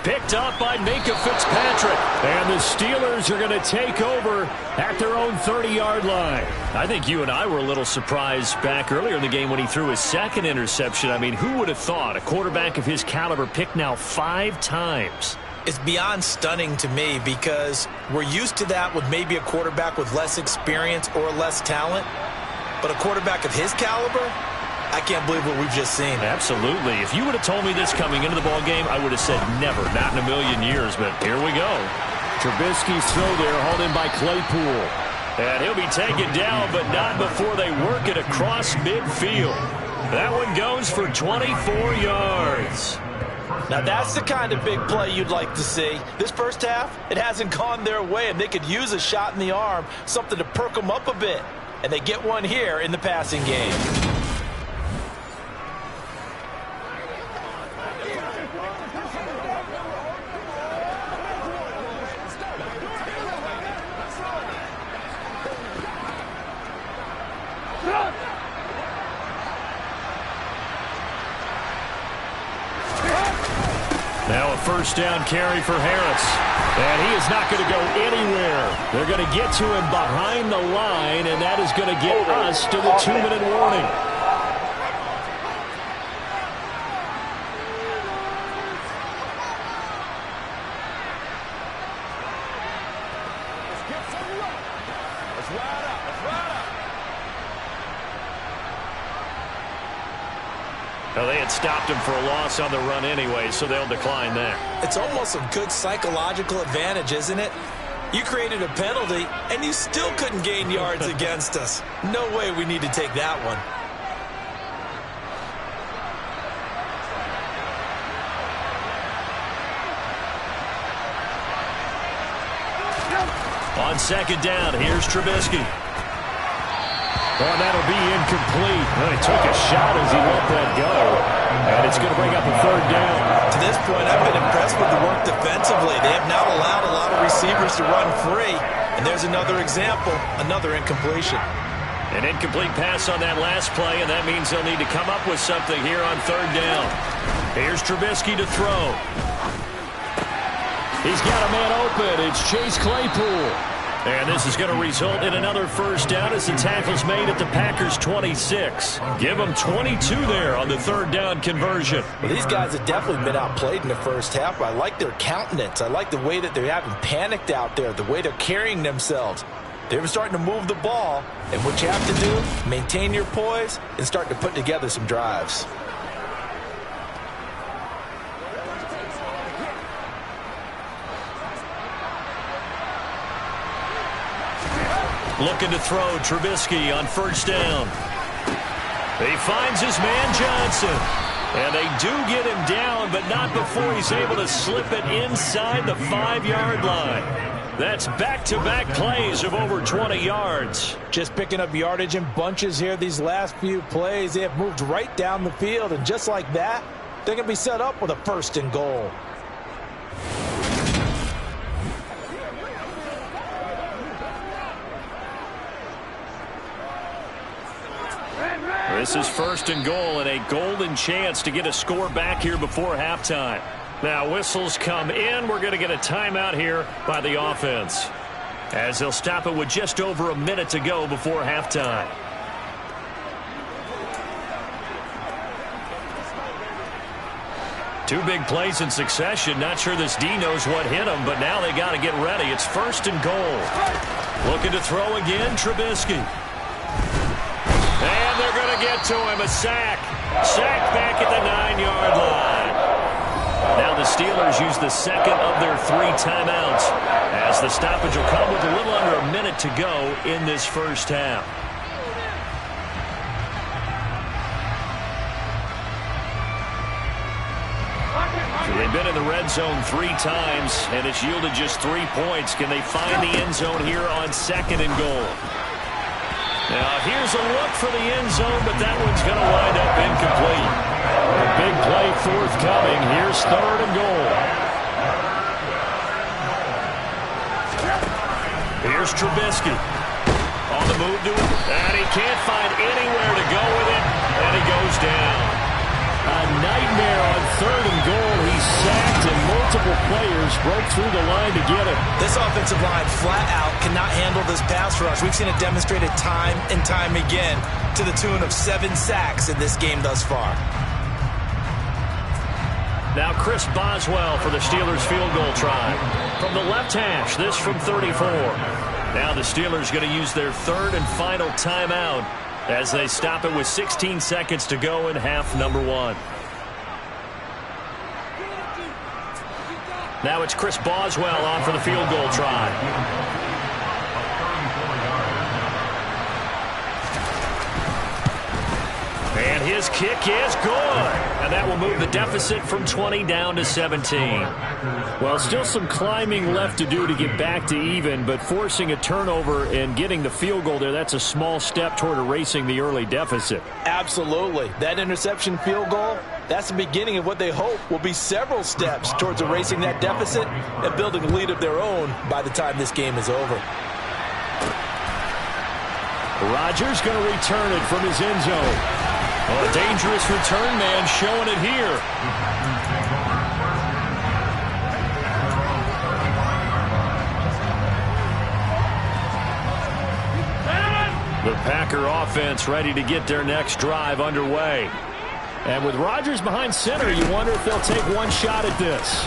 Picked up by Minka Fitzpatrick. And the Steelers are going to take over at their own 30-yard line. I think you and I were a little surprised back earlier in the game when he threw his second interception. I mean, who would have thought a quarterback of his caliber picked now 5 times? It's beyond stunning to me because we're used to that with maybe a quarterback with less experience or less talent. But a quarterback of his caliber, I can't believe what we've just seen. Absolutely. If you would have told me this coming into the ball game, I would have said never, not in a million years. But here we go. Trubisky's throw there, hauled in by Claypool. And he'll be taken down, but not before they work it across midfield. That one goes for 24 yards. Now that's the kind of big play you'd like to see. This first half, it hasn't gone their way, and they could use a shot in the arm, something to perk them up a bit. And they get one here in the passing game. Now a first down carry for Harris. And he is not going to go anywhere. They're going to get to him behind the line, and that is going to get us to the 2-minute warning. Well, they had stopped him for a loss on the run anyway, so they'll decline that. It's almost a good psychological advantage, isn't it? You created a penalty, and you still couldn't gain yards against us. No way we need to take that one. On second down, here's Trubisky. Oh, that'll be incomplete. Well, he took a shot as he let that go. And it's going to bring up a third down. To this point, I've been impressed with the work defensively. They have now allowed a lot of receivers to run free. And there's another example, another incompletion. An incomplete pass on that last play, and that means they'll need to come up with something here on third down. Here's Trubisky to throw. He's got a man open. It's Chase Claypool. And this is going to result in another first down as the tackle's made at the Packers' 26. Give them 22 there on the third down conversion. Well, these guys have definitely been outplayed in the first half, but I like their countenance. I like the way that they haven't panicked out there, the way they're carrying themselves. They're starting to move the ball, and what you have to do, maintain your poise and start to put together some drives. Looking to throw, Trubisky on first down. He finds his man Johnson. And they do get him down, but not before he's able to slip it inside the 5-yard line. That's back-to-back plays of over 20 yards. Just picking up yardage in bunches here these last few plays. They have moved right down the field, and just like that, they're going to be set up with a first and goal. This is first and goal and a golden chance to get a score back here before halftime. Now whistles come in. We're going to get a timeout here by the offense, as they'll stop it with just over a minute to go before halftime. Two big plays in succession. Not sure this D knows what hit him, but now they got to get ready. It's first and goal. Looking to throw again, Trubisky. And they're going to get to him. A sack. Sack back at the 9-yard line. Now the Steelers use the second of their 3 timeouts, as the stoppage will come with a little under a minute to go in this first half. So they've been in the red zone 3 times, and it's yielded just 3 points. Can they find the end zone here on second and goal? Now, here's a look for the end zone, but that one's going to wind up incomplete. A big play forthcoming. Here's third and goal. Here's Trubisky. On the move to it, and he can't find anywhere to go with it, and he goes down. A nightmare on third and goal. He's sacked, and multiple players broke through the line to get him. This offensive line flat out cannot handle this pass rush. We've seen it demonstrated time and time again to the tune of 7 sacks in this game thus far. Now Chris Boswell for the Steelers field goal try. From the left hash, this from 34. Now the Steelers going to use their third and final timeout as they stop it with 16 seconds to go in half number 1. Now it's Chris Boswell on for the field goal try. And his kick is good. And that will move the deficit from 20 down to 17. Well, still some climbing left to do to get back to even, but forcing a turnover and getting the field goal there, that's a small step toward erasing the early deficit. Absolutely. That interception field goal, that's the beginning of what they hope will be several steps towards erasing that deficit and building a lead of their own by the time this game is over. Rodgers going to return it from his end zone. Well, a dangerous return man showing it here. The Packer offense ready to get their next drive underway. And with Rodgers behind center, you wonder if they'll take one shot at this.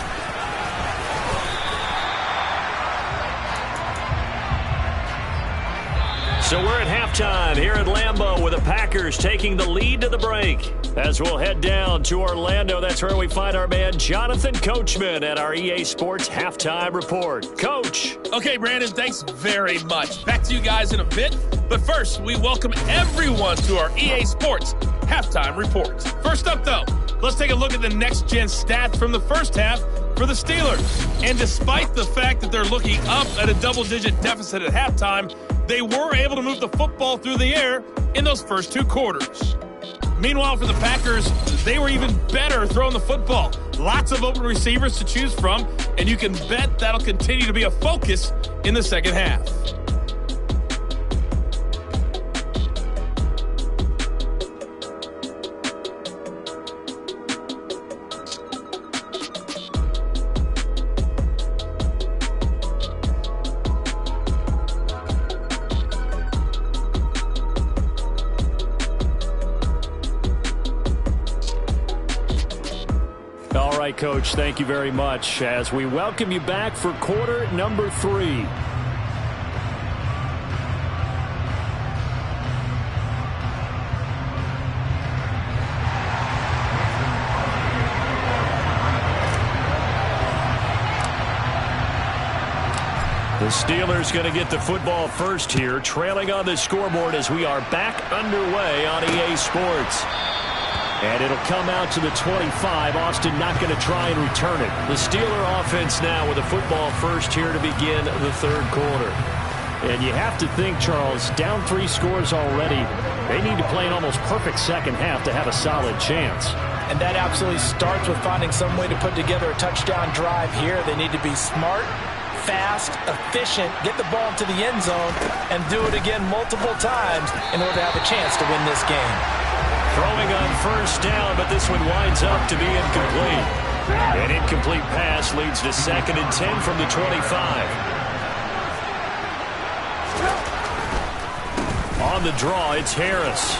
So we're at halftime here at Lambeau with the Packers taking the lead to the break. As we'll head down to Orlando, that's where we find our man Jonathan Coachman at our EA Sports Halftime Report. Coach. Okay, Brandon, thanks very much. Back to you guys in a bit. But first, we welcome everyone to our EA Sports Halftime Report. First up, though, let's take a look at the next-gen stats from the first half for the Steelers. And despite the fact that they're looking up at a double-digit deficit at halftime, they were able to move the football through the air in those first 2 quarters. Meanwhile, for the Packers, they were even better throwing the football. Lots of open receivers to choose from, and you can bet that'll continue to be a focus in the second half. Coach, thank you very much as we welcome you back for quarter number 3. The Steelers going to get the football first here, trailing on the scoreboard as we are back underway on EA Sports. And it'll come out to the 25. Austin not going to try and return it. The Steeler offense now with the football first here to begin the third quarter. And you have to think, Charles, down 3 scores already. They need to play an almost perfect second half to have a solid chance. And that absolutely starts with finding some way to put together a touchdown drive here. They need to be smart, fast, efficient, get the ball into the end zone, and do it again multiple times in order to have a chance to win this game. Throwing on first down, but this one winds up to be incomplete. An incomplete pass leads to 2nd and 10 from the 25. On the draw, it's Harris.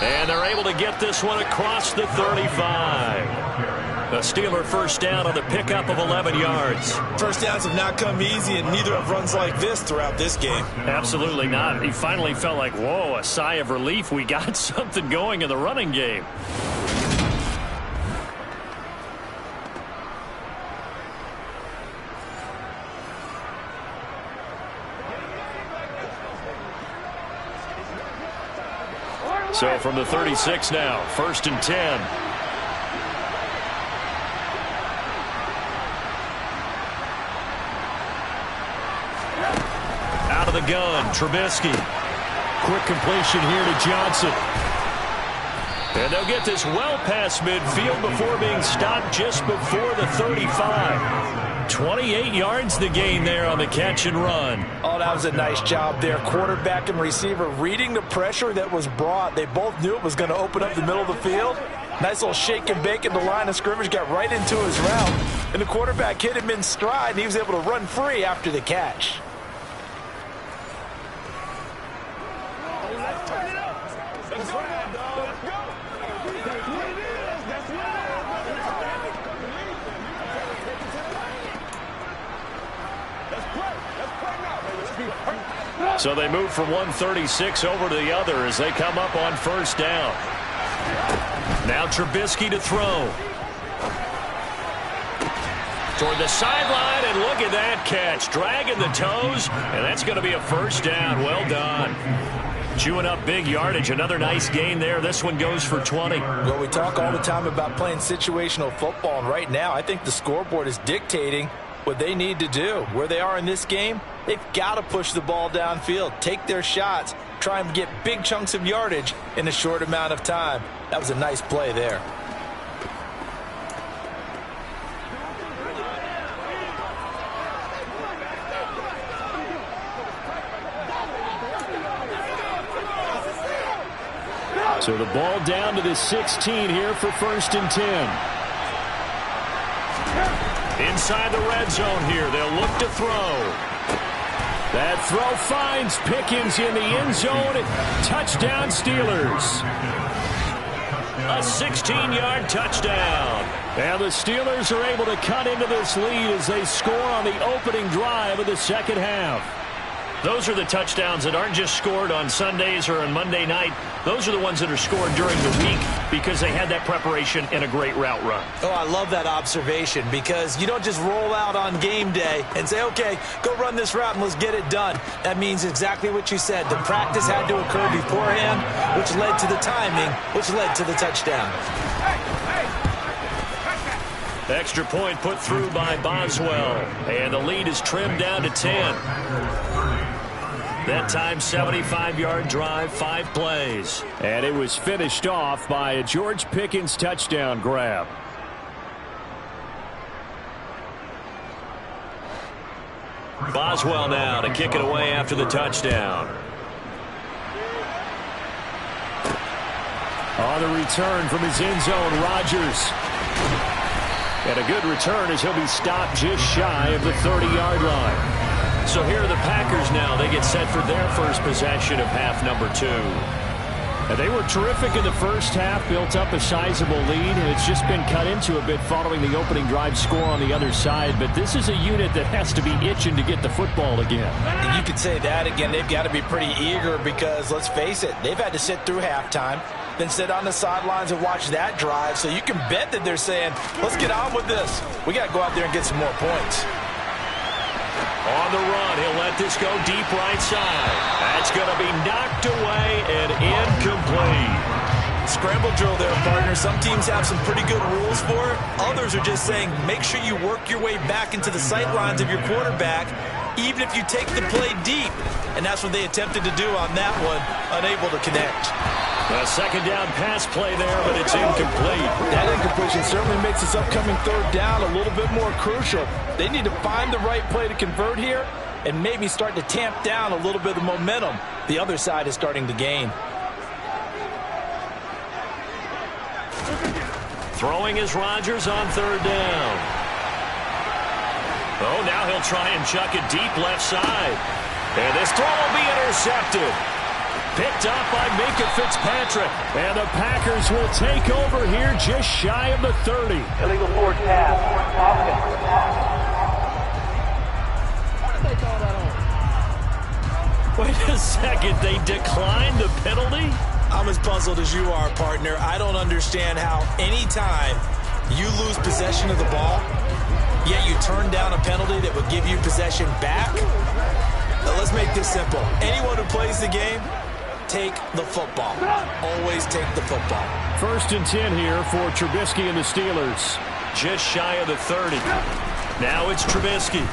And they're able to get this one across the 35. A Steeler first down on the pickup of 11 yards. First downs have not come easy, and neither have runs like this throughout this game. Absolutely not. He finally felt like, whoa, a sigh of relief. We got something going in the running game. So from the 36 now, 1st and 10. The gun, Trubisky. Quick completion here to Johnson. And they'll get this well past midfield before being stopped just before the 35. 28 yards the gain there on the catch and run. Oh, that was a nice job there. Quarterback and receiver reading the pressure that was brought. They both knew it was going to open up the middle of the field. Nice little shake and bake at the line of scrimmage, got right into his route. And the quarterback hit him in stride, and he was able to run free after the catch. So they move from 136 over to the other as they come up on first down. Now Trubisky to throw. Toward the sideline, and look at that catch. Dragging the toes, and that's going to be a first down. Well done. Chewing up big yardage. Another nice gain there. This one goes for 20. Well, we talk all the time about playing situational football, and right now I think the scoreboard is dictating what they need to do. Where they are in this game, they've got to push the ball downfield, take their shots, try and get big chunks of yardage in a short amount of time. That was a nice play there. So the ball down to the 16 here for 1st and 10. Inside the red zone here. They'll look to throw. That throw finds Pickens in the end zone. Touchdown Steelers. A 16-yard touchdown. And the Steelers are able to cut into this lead as they score on the opening drive of the second half. Those are the touchdowns that aren't just scored on Sundays or on Monday night. Those are the ones that are scored during the week because they had that preparation and a great route run. Oh, I love that observation because you don't just roll out on game day and say, okay, go run this route and let's get it done. That means exactly what you said. The practice had to occur beforehand, which led to the timing, which led to the touchdown. Extra point put through by Boswell. And the lead is trimmed down to 10. That time, 75-yard drive, 5 plays. And it was finished off by a George Pickens touchdown grab. Boswell now to kick it away after the touchdown. On the return from his end zone, Rodgers. And a good return as he'll be stopped just shy of the 30-yard line. So here are the Packers now. They get set for their first possession of half number 2. And they were terrific in the first half, built up a sizable lead, and it's just been cut into a bit following the opening drive score on the other side. But this is a unit that has to be itching to get the football again. And you could say that again. They've got to be pretty eager because, let's face it, they've had to sit through halftime, then sit on the sidelines and watch that drive. So you can bet that they're saying, let's get on with this. We got to go out there and get some more points. On the run, he'll let this go deep right side. That's going to be knocked away and incomplete. Scramble drill there, partner. Some teams have some pretty good rules for it. Others are just saying, make sure you work your way back into the sight lines of your quarterback, even if you take the play deep. And that's what they attempted to do on that one, unable to connect. A second down pass play there, but it's incomplete. That incompletion certainly makes this upcoming third down a little bit more crucial. They need to find the right play to convert here and maybe start to tamp down a little bit of momentum the other side is starting to gain. Throwing is Rodgers on third down. Oh, now he'll try and chuck it deep left side. And this throw will be intercepted. Picked up by Minka Fitzpatrick. And the Packers will take over here just shy of the 30. Illegal forward pass. Wait a second. They declined the penalty? I'm as puzzled as you are, partner. I don't understand how any time you lose possession of the ball, yet you turn down a penalty that would give you possession back. Now, let's make this simple. Anyone who plays the game, take the football. Always take the football. 1st and 10 here for Trubisky and the Steelers. Just shy of the 30. Now it's Trubisky.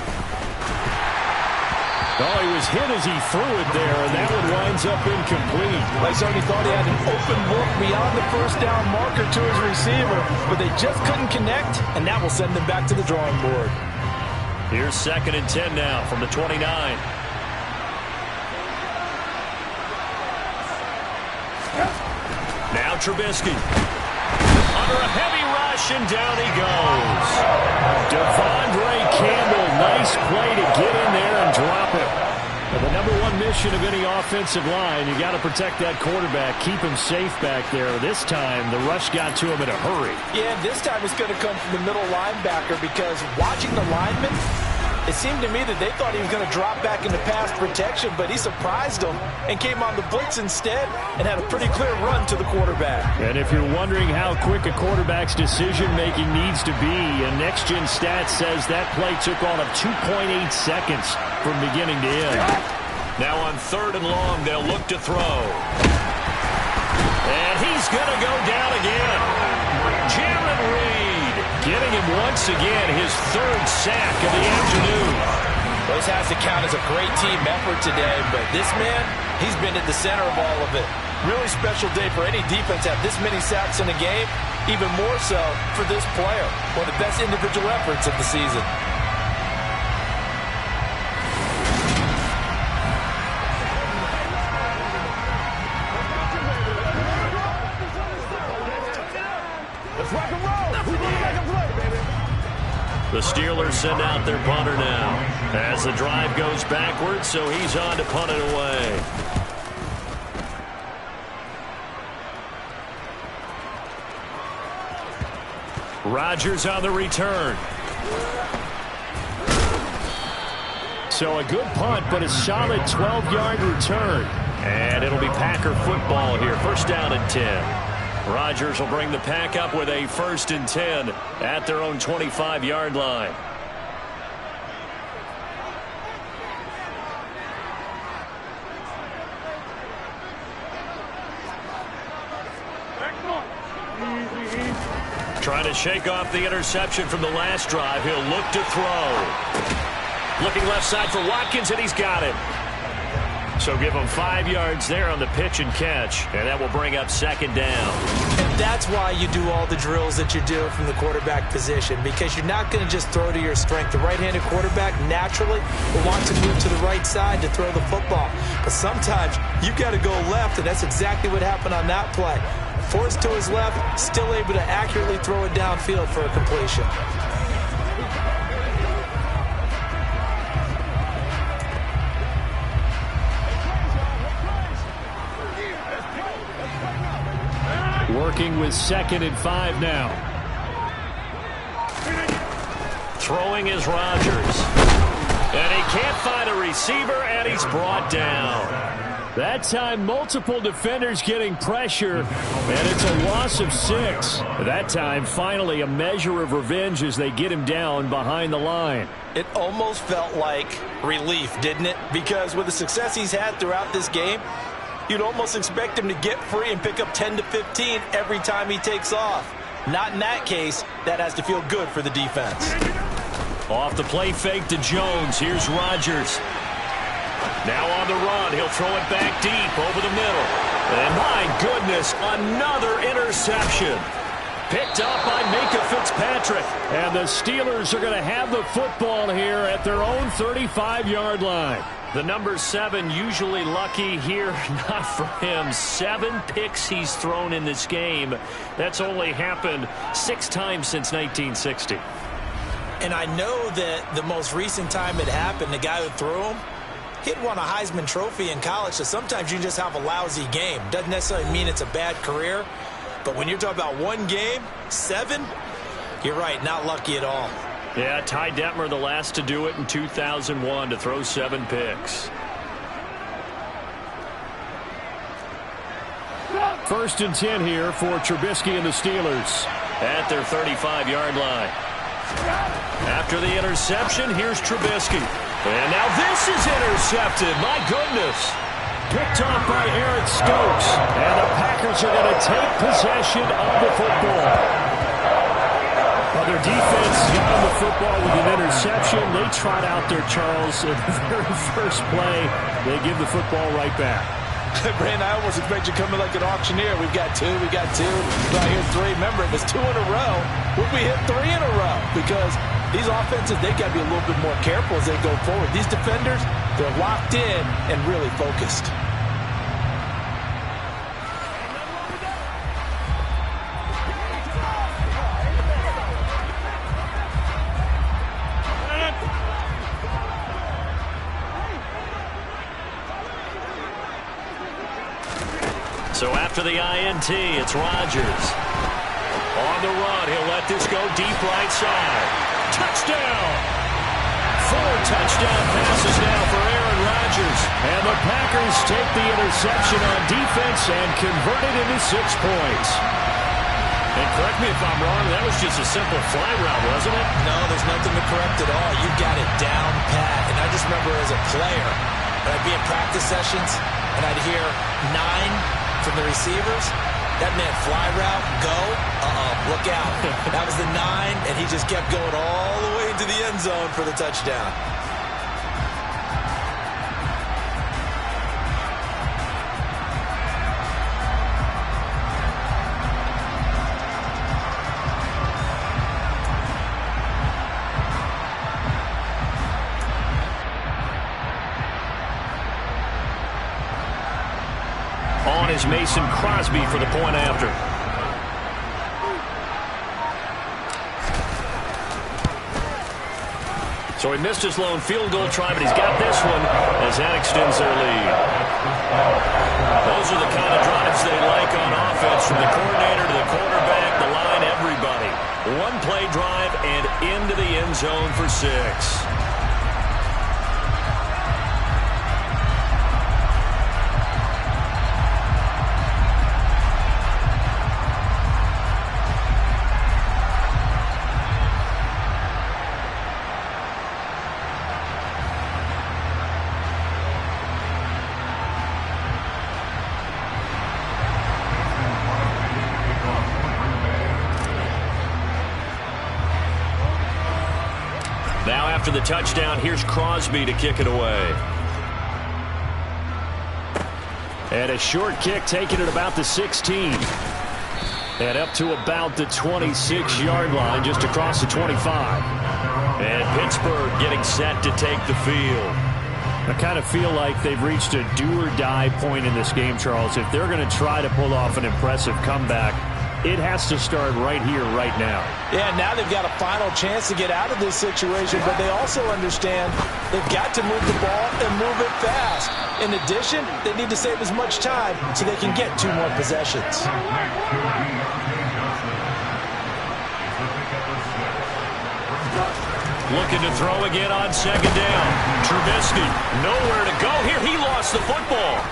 Oh, he was hit as he threw it there, and that one winds up incomplete. I certainly thought he had an open look beyond the first down marker to his receiver, but they just couldn't connect, and that will send them back to the drawing board. Here's 2nd and 10 now from the 29. Now Trubisky. Under a heavy rush, and down he goes. Devondre Campbell, nice play to get in there and drop it. And the number number one mission of any offensive line. You got to protect that quarterback, keep him safe back there. This time, the rush got to him in a hurry. Yeah, this time it's going to come from the middle linebacker because watching the lineman, it seemed to me that they thought he was going to drop back into pass protection, but he surprised them and came on the blitz instead and had a pretty clear run to the quarterback. And if you're wondering how quick a quarterback's decision-making needs to be, a next-gen stat says that play took on of 2.8 seconds from beginning to end. Now on 3rd and long, they'll look to throw. And he's going to go down again. Jaron Reed getting him once again, his 3rd sack of the afternoon. Well, this has to count as a great team effort today, but this man, he's been at the center of all of it. Really special day for any defense to have this many sacks in a game, even more so for this player. One of the best individual efforts of the season. The Steelers send out their punter now as the drive goes backwards, so he's on to punt it away. Rodgers on the return. So a good punt, but a solid 12-yard return. And it'll be Packer football here. 1st down and 10. Rodgers will bring the Pack up with a 1st and 10 at their own 25-yard line. Trying to shake off the interception from the last drive. He'll look to throw. Looking left side for Watkins, and he's got it. So give him 5 yards there on the pitch and catch, and that will bring up 2nd down. And that's why you do all the drills that you do from the quarterback position, because you're not going to just throw to your strength. The right-handed quarterback naturally will want to move to the right side to throw the football. But sometimes you got to go left, and that's exactly what happened on that play. Forced to his left, still able to accurately throw it downfield for a completion. Working with 2nd and 5 now. Throwing is Rodgers. And he can't find a receiver, and he's brought down. That time, multiple defenders getting pressure, and it's a loss of 6. That time, finally, a measure of revenge as they get him down behind the line. It almost felt like relief, didn't it? Because with the success he's had throughout this game, you'd almost expect him to get free and pick up 10 to 15 every time he takes off. Not in that case. That has to feel good for the defense. Off the play fake to Jones. Here's Rodgers. Now on the run. He'll throw it back deep over the middle. And my goodness, another interception. Picked up by Minka Fitzpatrick. And the Steelers are going to have the football here at their own 35-yard line. The number 7 usually lucky here, not for him. 7 picks he's thrown in this game. That's only happened 6 times since 1960. And I know that the most recent time it happened, the guy who threw him, he'd won a Heisman Trophy in college, so sometimes you just have a lousy game. Doesn't necessarily mean it's a bad career, but when you're talking about one game, 7, you're right, not lucky at all. Yeah, Ty Detmer, the last to do it in 2001, to throw 7 picks. 1st and 10 here for Trubisky and the Steelers at their 35-yard line. After the interception, here's Trubisky. And now this is intercepted. My goodness. Picked off by Eric Stokes. And the Packers are going to take possession of the football. Well, their defense got on the football with an interception. They trot out there, Charles, at the very first play. They give the football right back. Brandon, I almost expect you coming like an auctioneer. We've got 2, we got 2. Right here, 3. Remember, if it's 2 in a row, would we hit 3 in a row? Because these offenses, they got to be a little bit more careful as they go forward. These defenders, they're locked in and really focused. So after the INT, it's Rodgers. On the run, he'll let this go deep right side. Touchdown! 4 touchdown passes now for Aaron Rodgers. And the Packers take the interception on defense and convert it into 6 points. And correct me if I'm wrong, that was just a simple fly route, wasn't it? No, there's nothing to correct at all. You got it down pat. And I just remember as a player, when I'd be in practice sessions, and I'd hear 9 from the receivers. That meant fly route, go, look out. That was the 9, and he just kept going all the way into the end zone for the touchdown. On is Mason Crosby for the point after. So he missed his lone field goal try, but he's got this one as that extends their lead. Those are the kind of drives they like on offense, from the coordinator to the quarterback, the line, everybody. 1-play drive and into the end zone for 6. Now after the touchdown, here's Crosby to kick it away. And a short kick taken at about the 16. And up to about the 26-yard line, just across the 25. And Pittsburgh getting set to take the field. I kind of feel like they've reached a do-or-die point in this game, Charles. If they're going to try to pull off an impressive comeback, it has to start right here, right now. Yeah, now they've got a final chance to get out of this situation, but they also understand they've got to move the ball and move it fast. In addition, they need to save as much time so they can get 2 more possessions. Looking to throw again on 2nd down. Trubisky, nowhere to go here. He lost the football.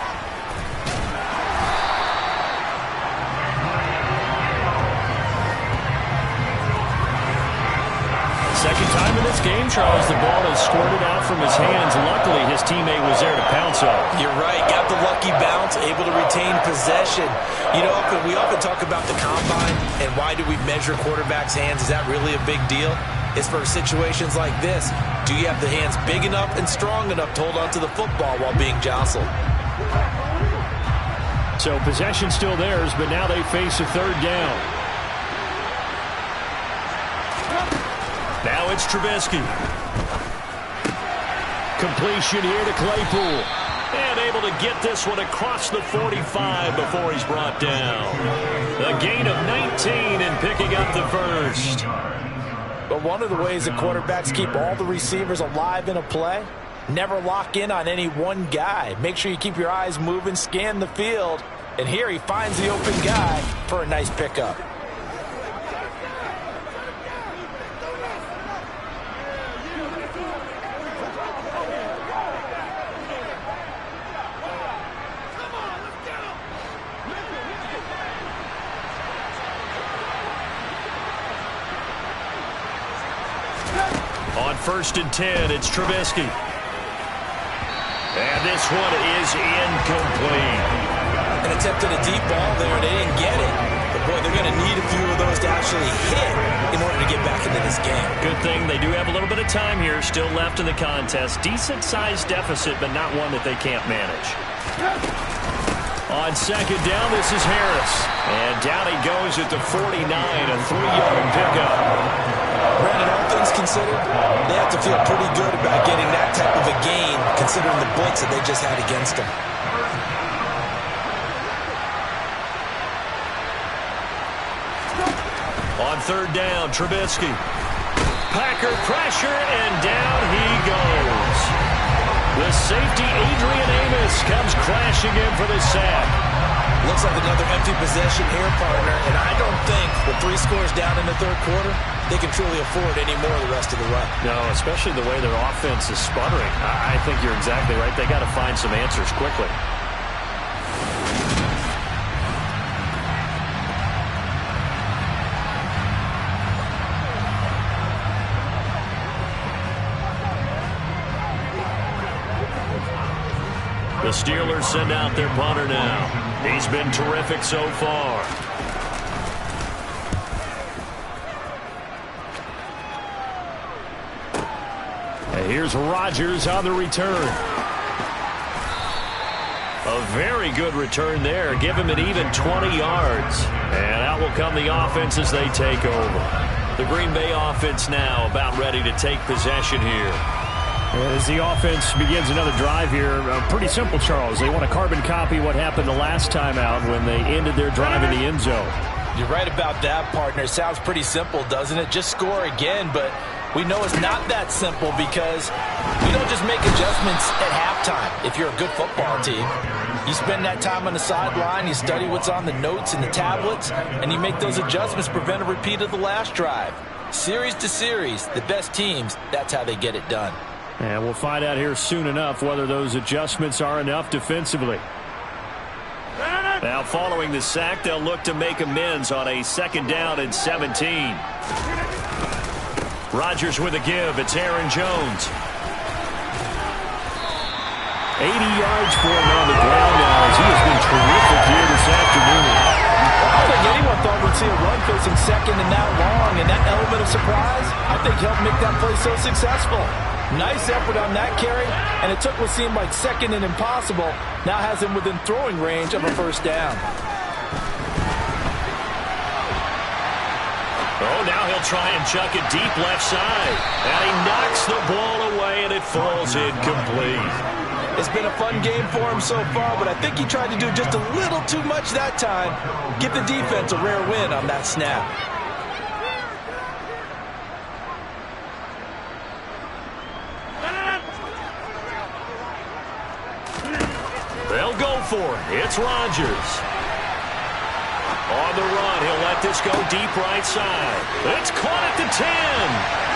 Second time in this game, Charles, the ball has squirted out from his hands. Luckily, his teammate was there to pounce on. You're right. Got the lucky bounce, able to retain possession. You know, we often talk about the combine and why do we measure quarterbacks' hands. Is that really a big deal? It's for situations like this. Do you have the hands big enough and strong enough to hold on to the football while being jostled? So possession still theirs, but now they face a 3rd down. Now it's Trubisky. Completion here to Claypool. And able to get this one across the 45 before he's brought down. A gain of 19 and picking up the 1st. But one of the ways that quarterbacks keep all the receivers alive in a play, never lock in on any one guy. Make sure you keep your eyes moving, scan the field. And here he finds the open guy for a nice pickup. On 1st and 10, it's Trubisky. And this one is incomplete. An attempt at a deep ball there, and they didn't get it. But, boy, they're going to need a few of those to actually hit in order to get back into this game. Good thing they do have a little bit of time here still left in the contest. Decent-sized deficit, but not one that they can't manage. On 2nd down, this is Harris. And down he goes at the 49, a 3-yard pickup. Brandon, all things considered, they have to feel pretty good about getting that type of a gain, considering the blitz that they just had against them. On 3rd down, Trubisky. Packer pressure, and down he goes. The safety, Adrian Amos, comes crashing in for the sack. Looks like another empty possession here, partner, and I don't think with 3 scores down in the third quarter, they can truly afford any more the rest of the run. No, especially the way their offense is sputtering. I think you're exactly right. They got to find some answers quickly. The Steelers send out their punter now. He's been terrific so far. And here's Rodgers on the return. A very good return there. Give him an even 20 yards. And out will come the offense as they take over. The Green Bay offense now about ready to take possession here. As the offense begins another drive here, pretty simple, Charles. They want to carbon copy what happened the last time out when they ended their drive in the end zone. You're right about that, partner. It sounds pretty simple, doesn't it? Just score again, but we know it's not that simple because you don't just make adjustments at halftime if you're a good football team. You spend that time on the sideline, you study what's on the notes and the tablets, and you make those adjustments to prevent a repeat of the last drive. Series to series, the best teams, that's how they get it done. And we'll find out here soon enough whether those adjustments are enough defensively. Now following the sack, they'll look to make amends on a 2nd down and 17. Rodgers with a give. It's Aaron Jones. 80 yards for him on the ground now as he has been terrific here this afternoon. I don't think anyone thought we'd see a run facing second and that long, and that element of surprise, I think, helped make that play so successful. Nice effort on that carry, and it took what seemed like second and impossible. Now has him within throwing range of a 1st down. Oh, now he'll try and chuck it deep left side. And he knocks the ball away, and it falls incomplete. It's been a fun game for him so far, but I think he tried to do just a little too much that time. Give the defense a rare win on that snap. They'll go for it. It's Rodgers. On the run, he'll let this go deep right side. It's caught at the 10.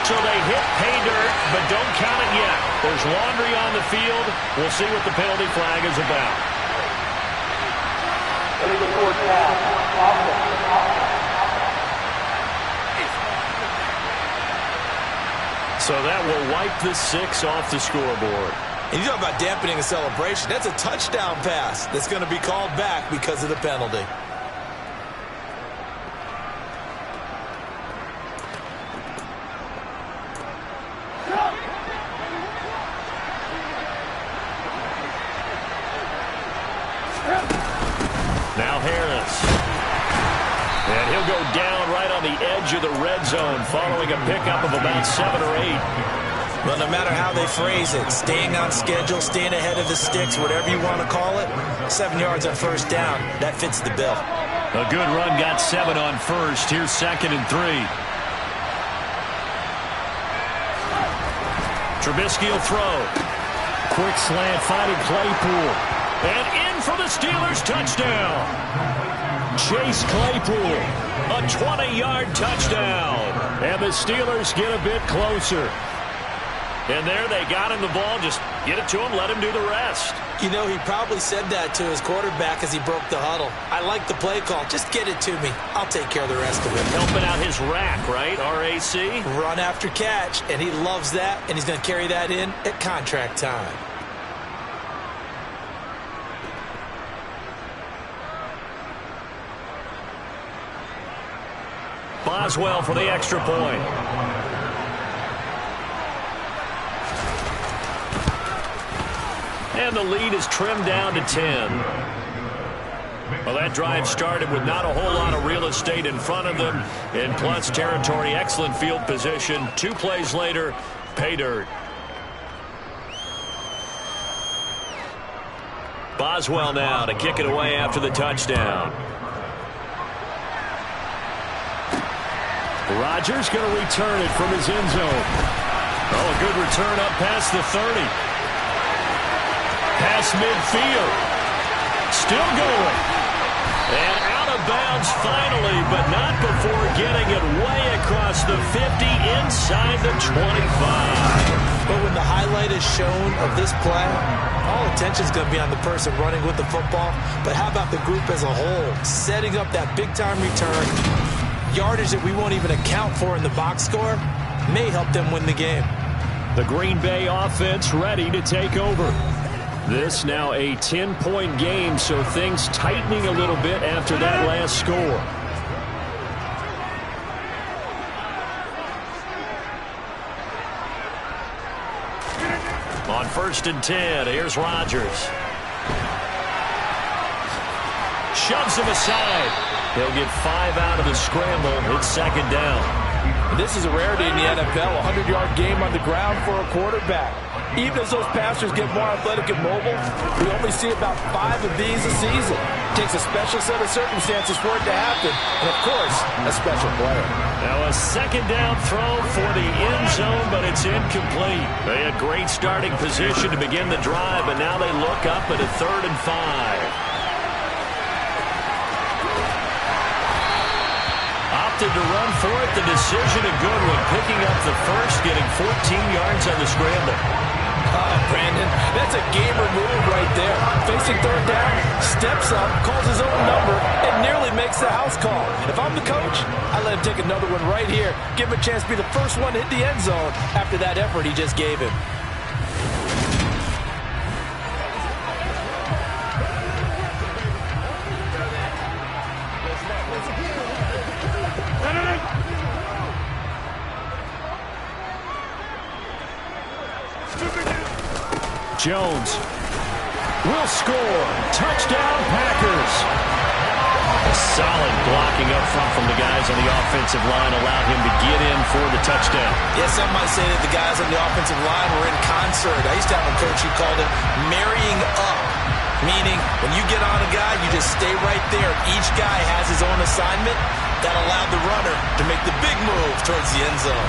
So they hit pay dirt, but don't count it yet. There's laundry on the field. We'll see what the penalty flag is about. So that will wipe the 6 off the scoreboard. And you talk about dampening a celebration. That's a touchdown pass that's going to be called back because of the penalty. Now Harris. And he'll go down right on the edge of the red zone following a pickup of about 7 or 8. Well, no matter how they phrase it, staying on schedule, staying ahead of the sticks, whatever you want to call it, 7 yards on 1st down, that fits the bill. A good run got 7 on 1st. Here's 2nd and 3. Trubisky will throw. Quick slant, finding Claypool. And in for the Steelers touchdown. Chase Claypool, a 20-yard touchdown. And the Steelers get a bit closer. And there they got him the ball. Just get it to him, let him do the rest. You know, he probably said that to his quarterback as he broke the huddle. I like the play call. Just get it to me. I'll take care of the rest of it. Helping out his rack, right? RAC? Run after catch, and he loves that, and he's going to carry that in at contract time. Boswell for the extra point. And the lead is trimmed down to 10. Well, that drive started with not a whole lot of real estate in front of them. In plus territory, excellent field position. 2 plays later, pay dirt. Boswell now to kick it away after the touchdown. Rodgers going to return it from his end zone. Oh, a good return up past the 30. Past midfield. Still going. bounds finally, but not before getting it way across the 50 inside the 25. But when the highlight is shown of this play, all attention is going to be on the person running with the football. But how about the group as a whole, setting up that big-time return, yardage that we won't even account for in the box score, may help them win the game. The Green Bay offense ready to take over. This now a 10-point game, so things tightening a little bit after that last score. On 1st and 10, here's Rodgers. Shoves him aside. He'll get 5 out of the scramble. It's 2nd down. And this is a rarity in the NFL, a 100-yard game on the ground for a quarterback. Even as those passers get more athletic and mobile, we only see about 5 of these a season. It takes a special set of circumstances for it to happen, and of course, a special player. Now a 2nd down throw for the end zone, but it's incomplete. They had great starting position to begin the drive, but now they look up at a 3rd and 5. Opted to run for it. The decision a good one. Picking up the first, getting 14 yards on the scramble. Oh, Brandon, that's a gamer move right there. Facing 3rd down, steps up, calls his own number, and nearly makes the house call. If I'm the coach, I let him take another one right here. Give him a chance to be the first one to hit the end zone after that effort he just gave him. Jones will score. Touchdown, Packers. A solid blocking up front from the guys on the offensive line allowed him to get in for the touchdown. Yes, some might say that the guys on the offensive line were in concert. I used to have a coach who called it marrying up, meaning when you get on a guy, you just stay right there. Each guy has his own assignment. That allowed the runner to make the big move towards the end zone.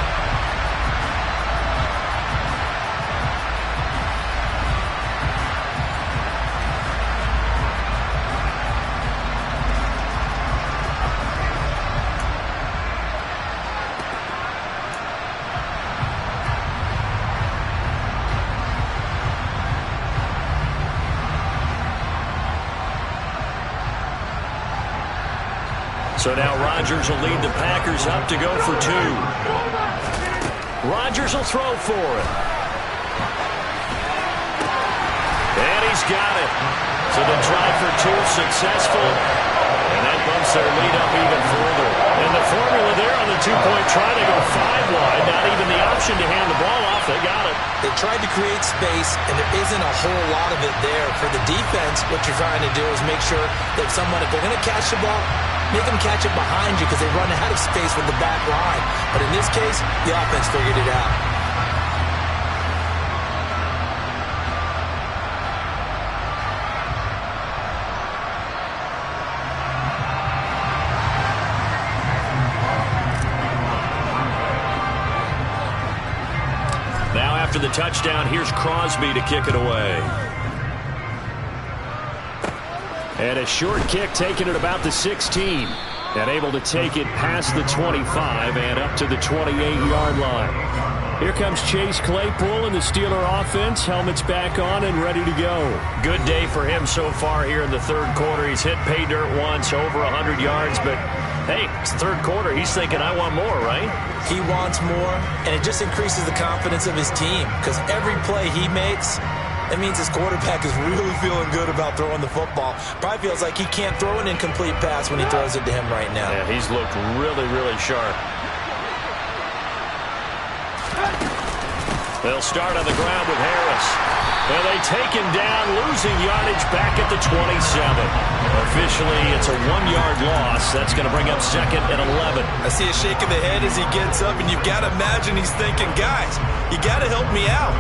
So now Rodgers will lead the Packers up to go for 2. Rodgers will throw for it. And he's got it. So the try for 2 successful. And that bumps their lead up even further. And the formula there on the 2-point try to go 5 wide. Not even the option to hand the ball off. They got it. They tried to create space, and there isn't a whole lot of it there. For the defense, what you're trying to do is make sure that someone, if they're going to catch the ball, make them catch it behind you because they run out of space with the back line. But in this case, the offense figured it out. Now after the touchdown, here's Crosby to kick it away. And a short kick taken at about the 16. And able to take it past the 25 and up to the 28-yard line. Here comes Chase Claypool and the Steeler offense. Helmets back on and ready to go. Good day for him so far here in the 3rd quarter. He's hit pay dirt once, over 100 yards. But, hey, it's the 3rd quarter. He's thinking, I want more, right? He wants more, and it just increases the confidence of his team because every play he makes, that means his quarterback is really feeling good about throwing the football. Probably feels like he can't throw an incomplete pass when he throws it to him right now. Yeah, he's looked really, really sharp. They'll start on the ground with Harris. And they take him down, losing yardage back at the 27. Officially, it's a 1-yard loss. That's going to bring up 2nd and 11. I see a shake of the head as he gets up, and you've got to imagine he's thinking, guys, you got to help me out.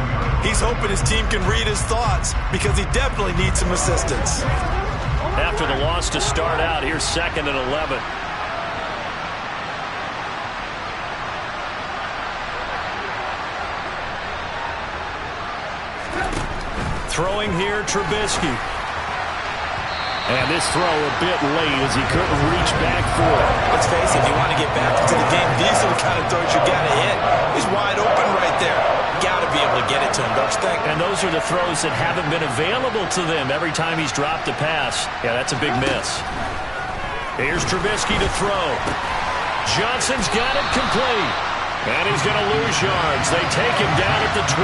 He's hoping his team can read his thoughts because he definitely needs some assistance. After the loss to start out, here's 2nd and 11. Throwing here, Trubisky. And this throw a bit late as he couldn't reach back for it. Let's face it, if you want to get back into the game, these are the kind of throws you got to hit. He's wide open right there. Got to be able to get it to him, don't you think? And those are the throws that haven't been available to them every time he's dropped a pass. Yeah, that's a big miss. Here's Trubisky to throw. Johnson's got it complete. And he's going to lose yards. They take him down at the 26.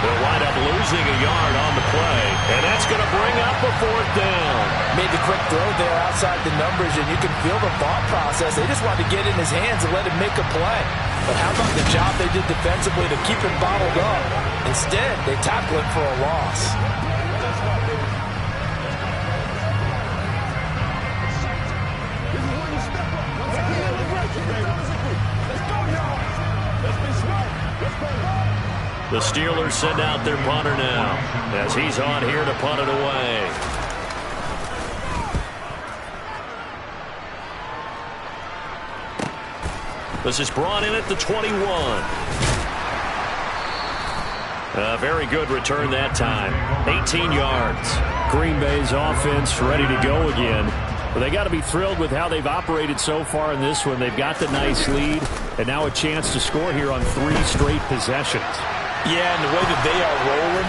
They'll wind up losing a yard on the play. And that's going to bring up a 4th down. Made the quick throw there outside the numbers, and you can feel the thought process. They just wanted to get in his hands and let him make a play. But how about the job they did defensively to keep him bottled up? Instead, they tackle him for a loss. The Steelers send out their punter now as he's on here to punt it away. This is brought in at the 21. A very good return that time. 18 yards. Green Bay's offense ready to go again. Well, they got to be thrilled with how they've operated so far in this one. They've got the nice lead, and now a chance to score here on 3 straight possessions. Yeah, and the way that they are rolling,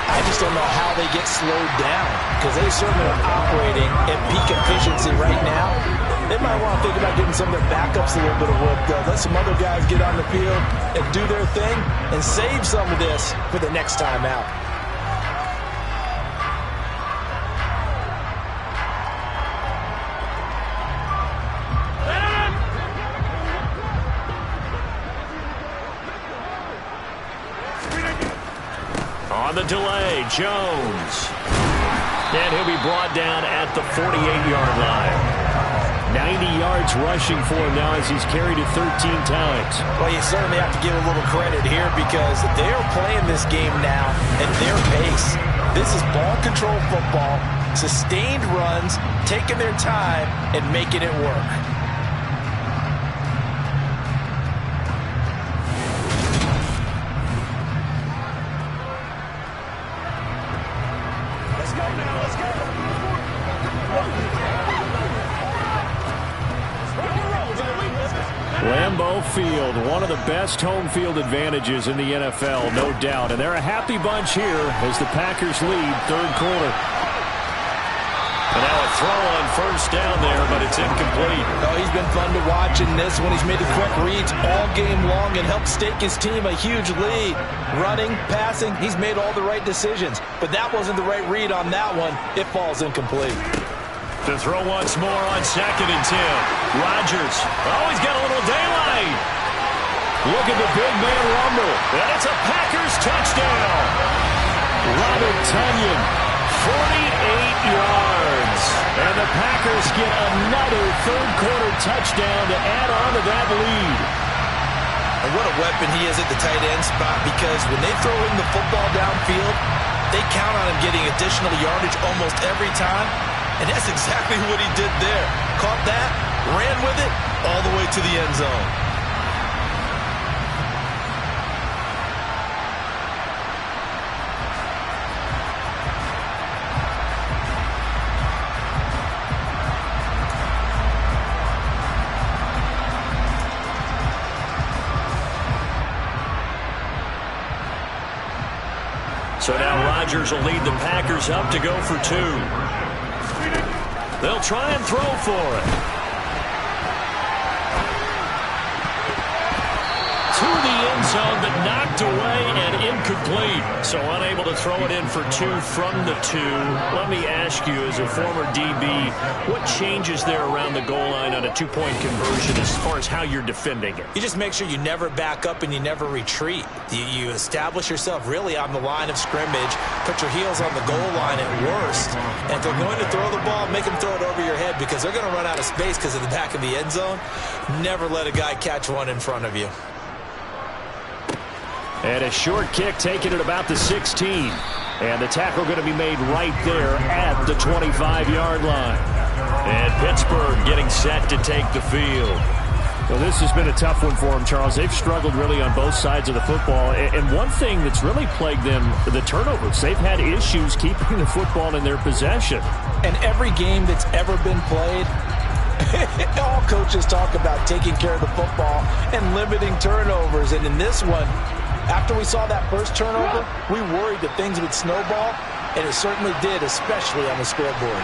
I just don't know how they get slowed down, because they certainly are operating at peak efficiency right now. They might want to think about giving some of their backups a little bit of work, though. Let some other guys get on the field and do their thing and save some of this for the next time out. On the delay, Jones. And he'll be brought down at the 48-yard line. 90 yards rushing for him now as he's carried it 13 times. Well, you certainly have to give a little credit here because they're playing this game now at their pace. This is ball control football, sustained runs, taking their time, and making it work. Lambeau Field, one of the best home field advantages in the NFL, no doubt. And they're a happy bunch here as the Packers lead 3rd quarter. And now a throw on 1st down there, but it's incomplete. Oh, he's been fun to watch in this one. He's made the quick reads all game long and helped stake his team a huge lead. Running, passing, he's made all the right decisions. But that wasn't the right read on that one. It falls incomplete. To throw once more on 2nd and 10. Rodgers. Oh, he's got a little daylight. Look at the big man rumble. And it's a Packers touchdown. Robert Tonyan, 48 yards. And the Packers get another 3rd quarter touchdown to add on to that lead. And what a weapon he is at the tight end spot, because when they throw him the football downfield, they count on him getting additional yardage almost every time. And that's exactly what he did there. Caught that, ran with it, all the way to the end zone. So now Rodgers will lead the Packers up to go for 2. They'll try and throw for it. To the end zone, but knocked away and incomplete. So unable to throw it in for 2 from the 2. Let me ask you, as a former DB, what changes there around the goal line on a 2-point conversion as far as how you're defending it? You just make sure you never back up and you never retreat. You establish yourself really on the line of scrimmage, put your heels on the goal line at worst, and if they're going to throw the ball, make them throw it over your head because they're going to run out of space because of the back of the end zone. Never let a guy catch one in front of you. And a short kick taken at about the 16. And the tackle going to be made right there at the 25-yard line. And Pittsburgh getting set to take the field. Well, this has been a tough one for them, Charles. They've struggled really on both sides of the football. And one thing that's really plagued them, the turnovers. They've had issues keeping the football in their possession. And every game that's ever been played, all coaches talk about taking care of the football and limiting turnovers. And in this one, after we saw that first turnover, we worried that things would snowball, and it certainly did, especially on the scoreboard.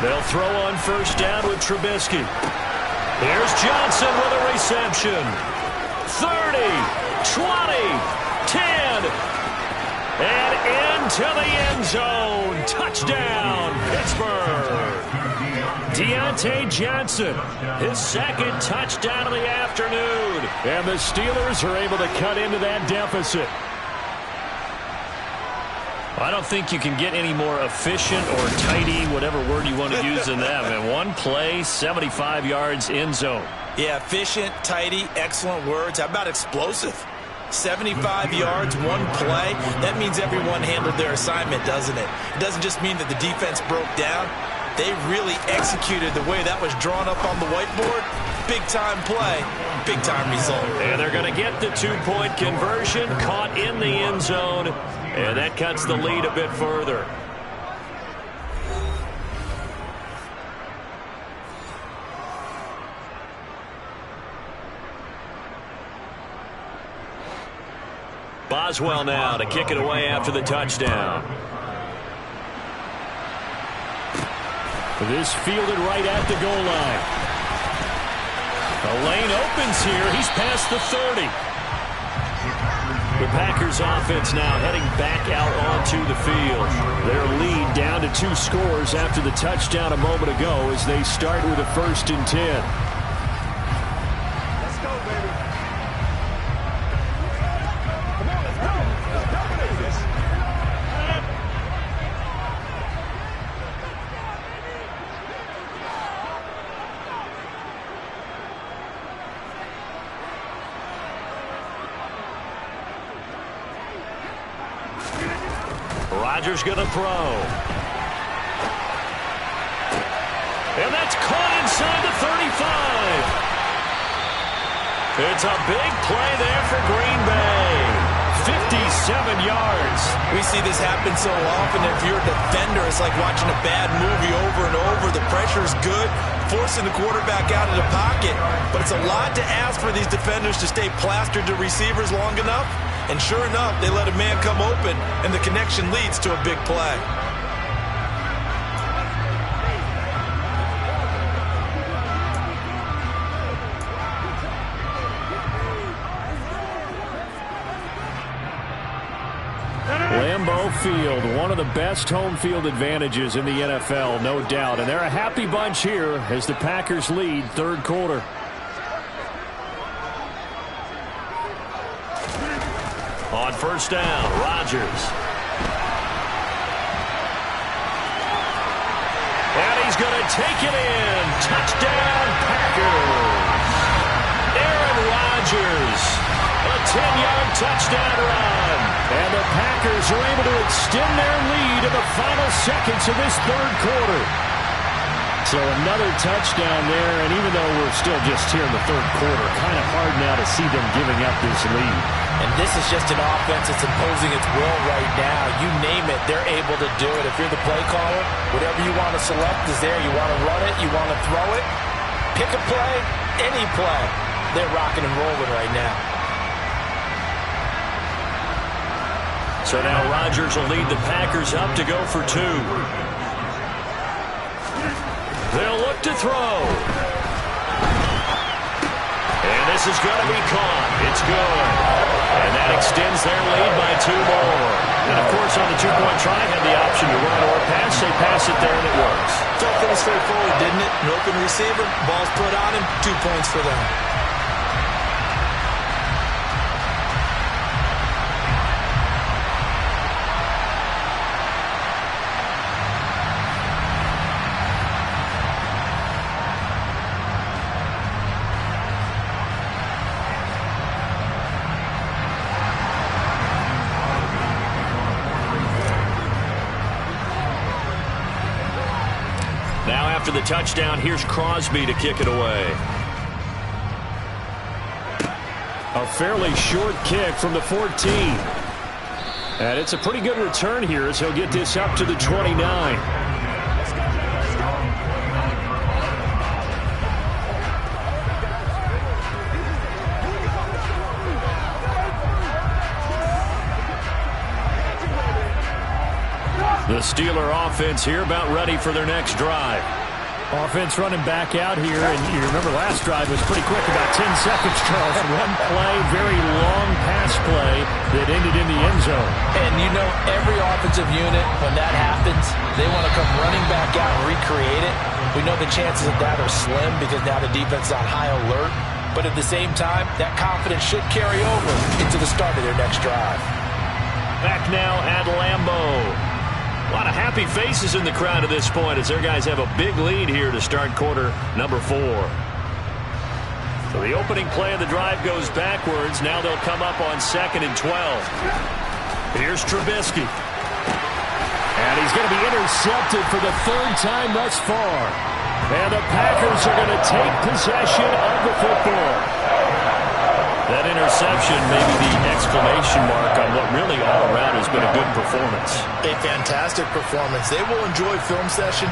They'll throw on first down with Trubisky. Here's Johnson with a reception. 30, 20, 10, and into the end zone. Touchdown, Pittsburgh. Deontay Johnson, his second touchdown of the afternoon. And the Steelers are able to cut into that deficit. I don't think you can get any more efficient or tidy, whatever word you want to use in that. And one play, 75 yards, end zone. Yeah, efficient, tidy, excellent words. How about explosive? 75 yards, one play. That means everyone handled their assignment, doesn't it? It doesn't just mean that the defense broke down. They really executed the way that was drawn up on the whiteboard. Big-time play, big-time result. And they're going to get the two-point conversion, caught in the end zone, and that cuts the lead a bit further. Boswell now to kick it away after the touchdown. This fielded right at the goal line. The lane opens here. He's past the 30. The Packers offense now heading back out onto the field. Their lead down to 2 scores after the touchdown a moment ago as they start with a 1st and 10. Let's go, baby. Come on, let's go. Let's dominate this. Rodgers going to throw. And that's caught inside the 35. It's a big play there for Green Bay. 57 yards. We see this happen so often. If you're a defender, it's like watching a bad movie over and over. The pressure's good, forcing the quarterback out of the pocket. But it's a lot to ask for these defenders to stay plastered to receivers long enough. And sure enough, they let a man come open, and the connection leads to a big play. Lambeau Field, one of the best home field advantages in the NFL, no doubt. And they're a happy bunch here as the Packers lead 3rd quarter. On first down, Rodgers. And he's going to take it in. Touchdown, Packers. Aaron Rodgers. A 10-yard touchdown run. And the Packers are able to extend their lead in the final seconds of this 3rd quarter. So another touchdown there, and even though we're still just here in the 3rd quarter, kind of hard now to see them giving up this lead. And this is just an offense that's imposing its will right now. You name it, they're able to do it. If you're the play caller, whatever you want to select is there. You want to run it, you want to throw it. Pick a play, any play. They're rocking and rolling right now. So now Rodgers will lead the Packers up to go for 2. They'll look to throw. And this is going to be caught. It's good. And that extends their lead by 2 more. And, of course, on the 2-point try, had the option to run or pass. They pass it there, and it works. Felt pretty straightforward, didn't it? An open receiver, ball's put on him, 2 points for them. after the touchdown. Here's Crosby to kick it away. A fairly short kick from the 14. And it's a pretty good return here as he'll get this up to the 29. The Steeler offense here about ready for their next drive. Offense running back out here, and you remember last drive was pretty quick, about 10 seconds, Charles. One play, very long pass play that ended in the end zone. And you know every offensive unit, when that happens, they want to come running back out and recreate it. We know the chances of that are slim because now the defense is on high alert. But at the same time, that confidence should carry over into the start of their next drive. Back now at Lambeau. A lot of happy faces in the crowd at this point as their guys have a big lead here to start quarter number 4. So the opening play of the drive goes backwards. Now they'll come up on 2nd and 12. Here's Trubisky. And he's going to be intercepted for the 3rd time thus far. And the Packers are going to take possession of the football. That interception may be the exclamation mark on what really all around has been a good performance. A fantastic performance. They will enjoy film session.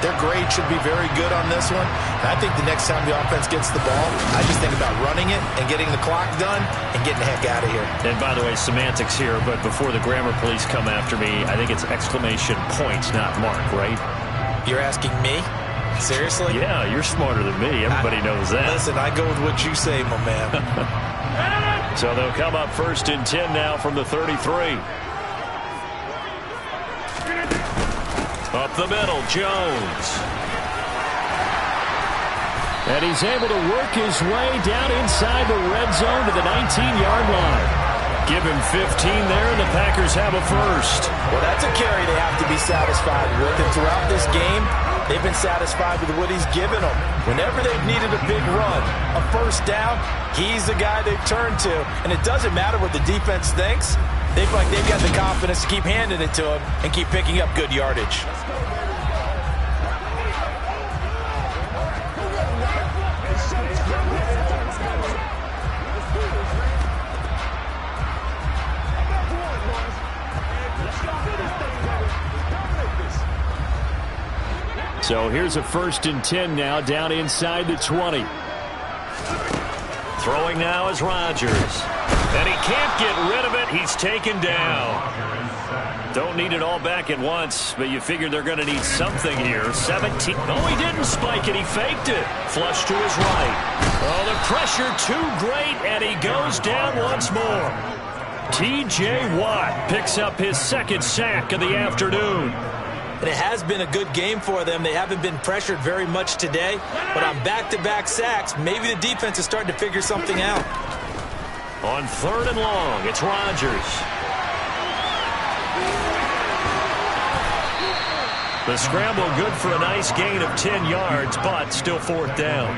Their grade should be very good on this one. And I think the next time the offense gets the ball, I just think about running it and getting the clock done and getting the heck out of here. And by the way, semantics here, but before the grammar police come after me, I think it's exclamation point, not mark, right? You're asking me? Seriously? Yeah, you're smarter than me. Everybody knows that. Listen, I go with what you say, my man. So they'll come up 1st and 10 now from the 33. Up the middle, Jones. And he's able to work his way down inside the red zone to the 19-yard line. Give him 15 there, and the Packers have a first. Well, that's a carry they have to be satisfied with. And throughout this game, they've been satisfied with what he's given them. Whenever they've needed a big run, a first down, he's the guy they've turned to. And it doesn't matter what the defense thinks. They feel like they've got the confidence to keep handing it to him and keep picking up good yardage. So here's a 1st and 10 now down inside the 20. Throwing now is Rodgers. And he can't get rid of it. He's taken down. Don't need it all back at once, but you figure they're going to need something here. 17. Oh, he didn't spike it. He faked it. Flush to his right. Oh, the pressure too great, and he goes down once more. T.J. Watt picks up his 2nd sack of the afternoon. And it has been a good game for them. They haven't been pressured very much today. But on back-to-back sacks, maybe the defense is starting to figure something out. On 3rd and long, it's Rodgers. The scramble good for a nice gain of 10 yards, but still 4th down.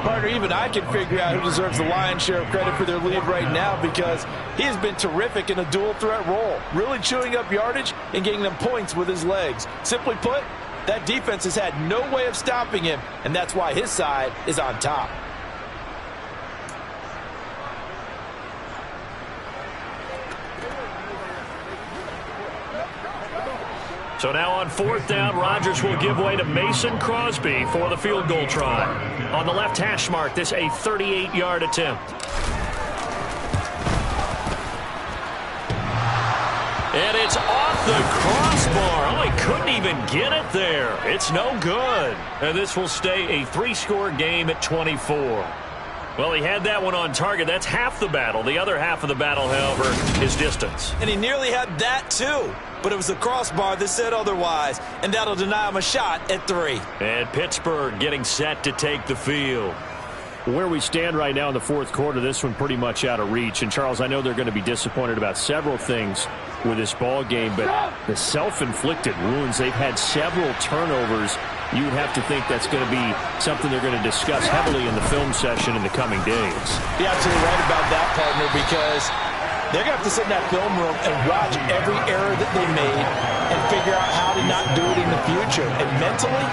Partner, even I can figure out who deserves the lion's share of credit for their lead right now because he has been terrific in a dual threat role, really chewing up yardage and getting them points with his legs. Simply put, that defense has had no way of stopping him, and that's why his side is on top. So now on 4th down, Rodgers will give way to Mason Crosby for the field goal try. On the left hash mark, this a 38-yard attempt. And it's off the crossbar. Oh, he couldn't even get it there. It's no good. And this will stay a 3-score game at 24. Well, he had that one on target. That's half the battle. The other half of the battle, however, is distance. And he nearly had that, too. But it was the crossbar that said otherwise, and that'll deny him a shot at 3. And Pittsburgh getting set to take the field. Where we stand right now in the 4th quarter, this one pretty much out of reach. And, Charles, I know they're going to be disappointed about several things with this ball game, but the self-inflicted wounds, they've had several turnovers. You would have to think that's going to be something they're going to discuss heavily in the film session in the coming days. You're absolutely right about that, partner, because they're going to have to sit in that film room and watch every error that they made and figure out how to not do it in the future. And mentally,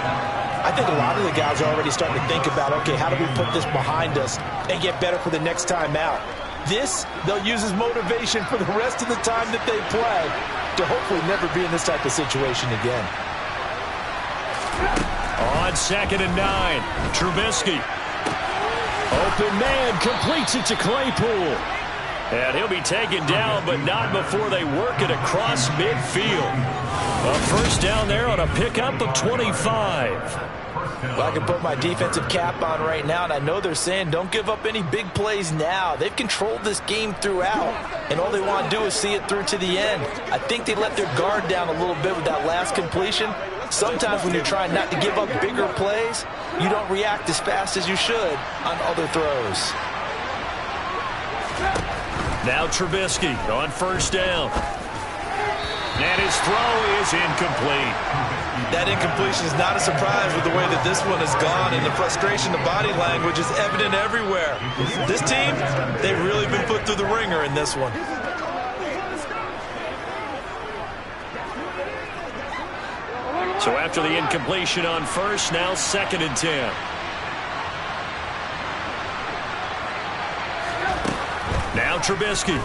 I think a lot of the guys are already starting to think about, okay, how do we put this behind us and get better for the next time out? This, they'll use as motivation for the rest of the time that they play to hopefully never be in this type of situation again. On 2nd and 9, Trubisky. Open man, completes it to Claypool. And he'll be taken down, but not before they work it across midfield. A first down there on a pickup of 25. Well, I can put my defensive cap on right now, and I know they're saying don't give up any big plays now. They've controlled this game throughout, and all they want to do is see it through to the end. I think they let their guard down a little bit with that last completion. Sometimes when you're trying not to give up bigger plays, you don't react as fast as you should on other throws. Now Trubisky on first down. And his throw is incomplete. That incompletion is not a surprise with the way that this one has gone, and the frustration, the body language is evident everywhere. This team, they've really been put through the ringer in this one. So after the incompletion on first, now 2nd and 10. Now Trubisky.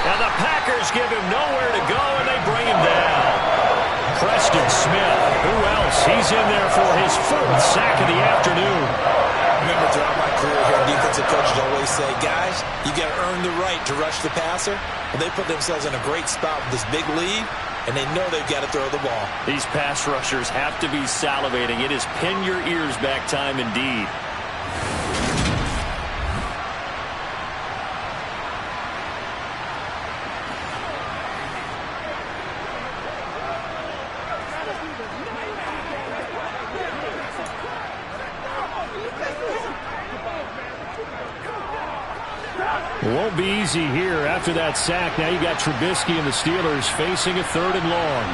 And the Packers give him nowhere to go, and they bring him down. Preston Smith, who else? He's in there for his 4th sack of the afternoon. Remember, throughout my career here, defensive coaches always say, guys, you got to earn the right to rush the passer. And they put themselves in a great spot with this big lead, and they know they've got to throw the ball. These pass rushers have to be salivating. It is pin your ears back time indeed. Won't be easy here after that sack. Now you got Trubisky and the Steelers facing a 3rd and long.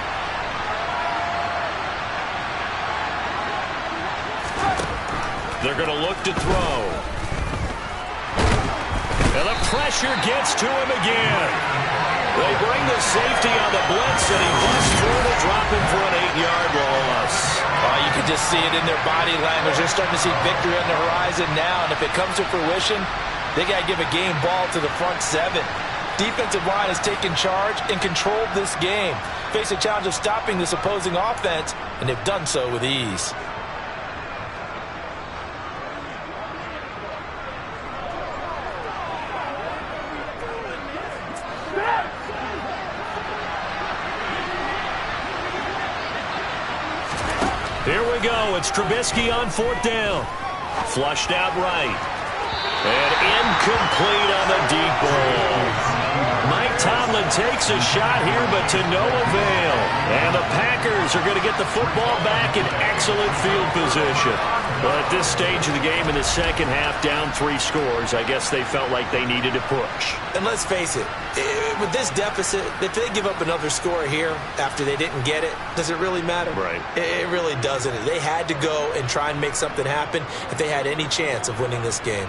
They're going to look to throw. And the pressure gets to him again. They bring the safety on the blitz, and he busts through to drop him for an 8-yard loss. You can just see it in their body language. They're starting to see victory on the horizon now, and if it comes to fruition, they got to give a game ball to the front 7. Defensive line has taken charge and controlled this game. Face a challenge of stopping this opposing offense, and they've done so with ease. Here we go. It's Trubisky on 4th down. Flushed out right. And incomplete on the deep ball. Mike Tomlin takes a shot here, but to no avail. And the Packers are going to get the football back in excellent field position. But at this stage of the game in the second half, down 3 scores, I guess they felt like they needed to push. And let's face it, with this deficit, if they give up another score here after they didn't get it, does it really matter? Right. It really doesn't. They had to go and try and make something happen if they had any chance of winning this game.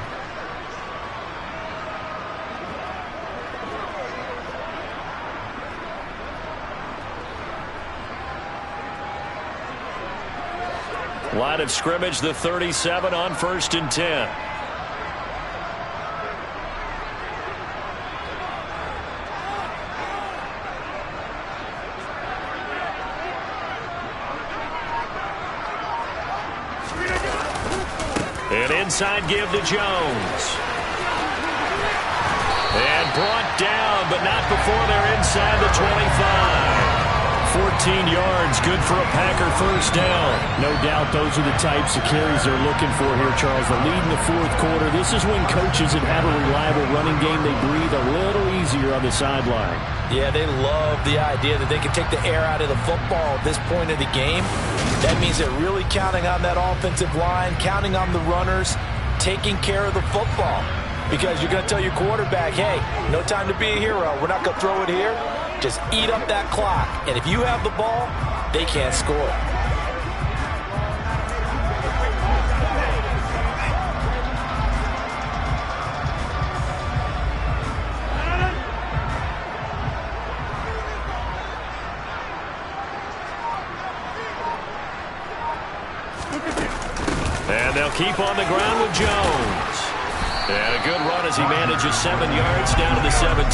Line of scrimmage, the 37 on 1st and 10. An inside give to Jones. And brought down, but not before they're inside the 25. 14 yards, good for a Packer first down. No doubt those are the types of carries they're looking for here, Charles. The lead in the 4th quarter. This is when coaches that have a reliable running game, they breathe a little easier on the sideline. Yeah, they love the idea that they can take the air out of the football at this point of the game. That means they're really counting on that offensive line, counting on the runners, taking care of the football. Because you're going to tell your quarterback, hey, no time to be a hero. We're not going to throw it here. Just eat up that clock. And if you have the ball, they can't score. They'll keep on the ground with Jones. And a good run as he manages 7 yards down to the 17.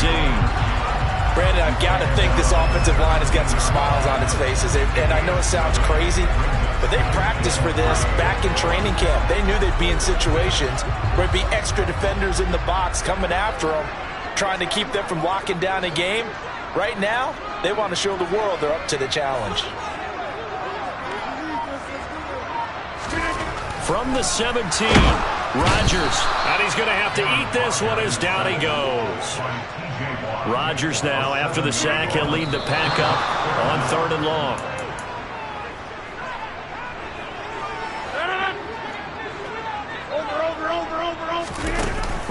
Brandon, I've got to think this offensive line has got some smiles on its faces. And I know it sounds crazy, but they practiced for this back in training camp. They knew they'd be in situations where there'd be extra defenders in the box coming after them, trying to keep them from locking down a game. Right now, they want to show the world they're up to the challenge. From the 17, Rodgers. And he's going to have to eat this one as down he goes. Rodgers now, after the sack, he'll lead the pack up on 3rd and long.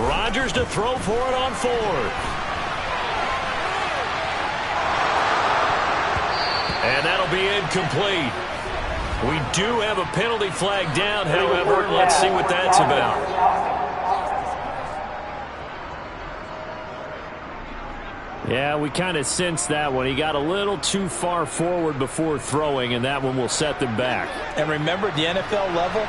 Rodgers to throw for it on 4th. And that'll be incomplete. We do have a penalty flag down, however. Let's see what that's about. Yeah, we kind of sensed that one. He got a little too far forward before throwing, and that one will set them back. And remember, the NFL level,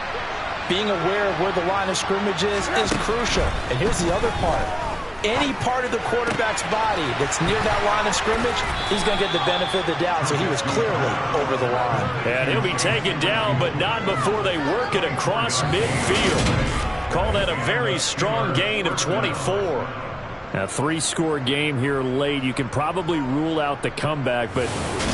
being aware of where the line of scrimmage is crucial. And here's the other part. Any part of the quarterback's body that's near that line of scrimmage, he's going to get the benefit of the doubt. So he was clearly over the line. And he'll be taken down, but not before they work it across midfield. Call that a very strong gain of 24. A 3-score game here late. You can probably rule out the comeback, but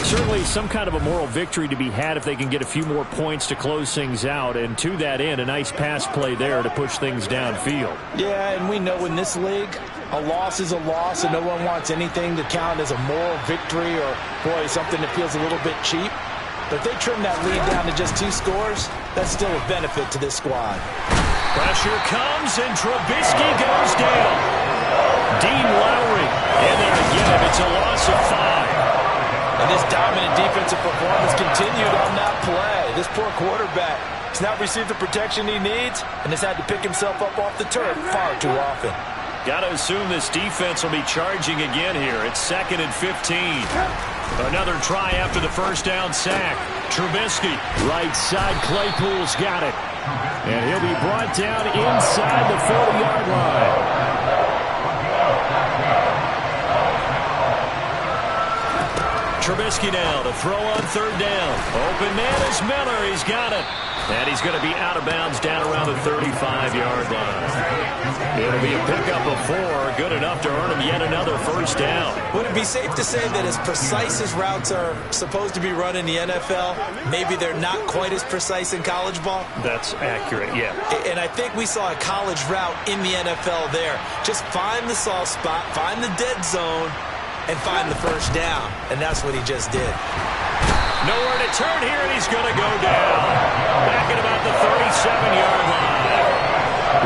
certainly some kind of a moral victory to be had if they can get a few more points to close things out. And to that end, a nice pass play there to push things downfield. Yeah, and we know in this league, a loss is a loss, and no one wants anything to count as a moral victory or, boy, something that feels a little bit cheap. But if they trim that lead down to just 2 scores, that's still a benefit to this squad. Pressure comes, and Trubisky goes down. Dean Lowry in there to get him. It's a loss of 5. And this dominant defensive performance continued on that play. This poor quarterback has not received the protection he needs and has had to pick himself up off the turf far too often. Got to assume this defense will be charging again here. It's 2nd and 15. Another try after the first down sack. Trubisky. Right side, Claypool's got it. And he'll be brought down inside the 40-yard line. Trubisky now to throw on 3rd down. Open man is Miller. He's got it. And he's going to be out of bounds down around the 35-yard line. It'll be a pickup of 4. Good enough to earn him yet another first down. Would it be safe to say that as precise as routes are supposed to be run in the NFL, maybe they're not quite as precise in college ball? That's accurate, yeah. And I think we saw a college route in the NFL there. Just find the soft spot, find the dead zone, and find the first down. And that's what he just did. Nowhere to turn here, and he's going to go down. Back at about the 37-yard line.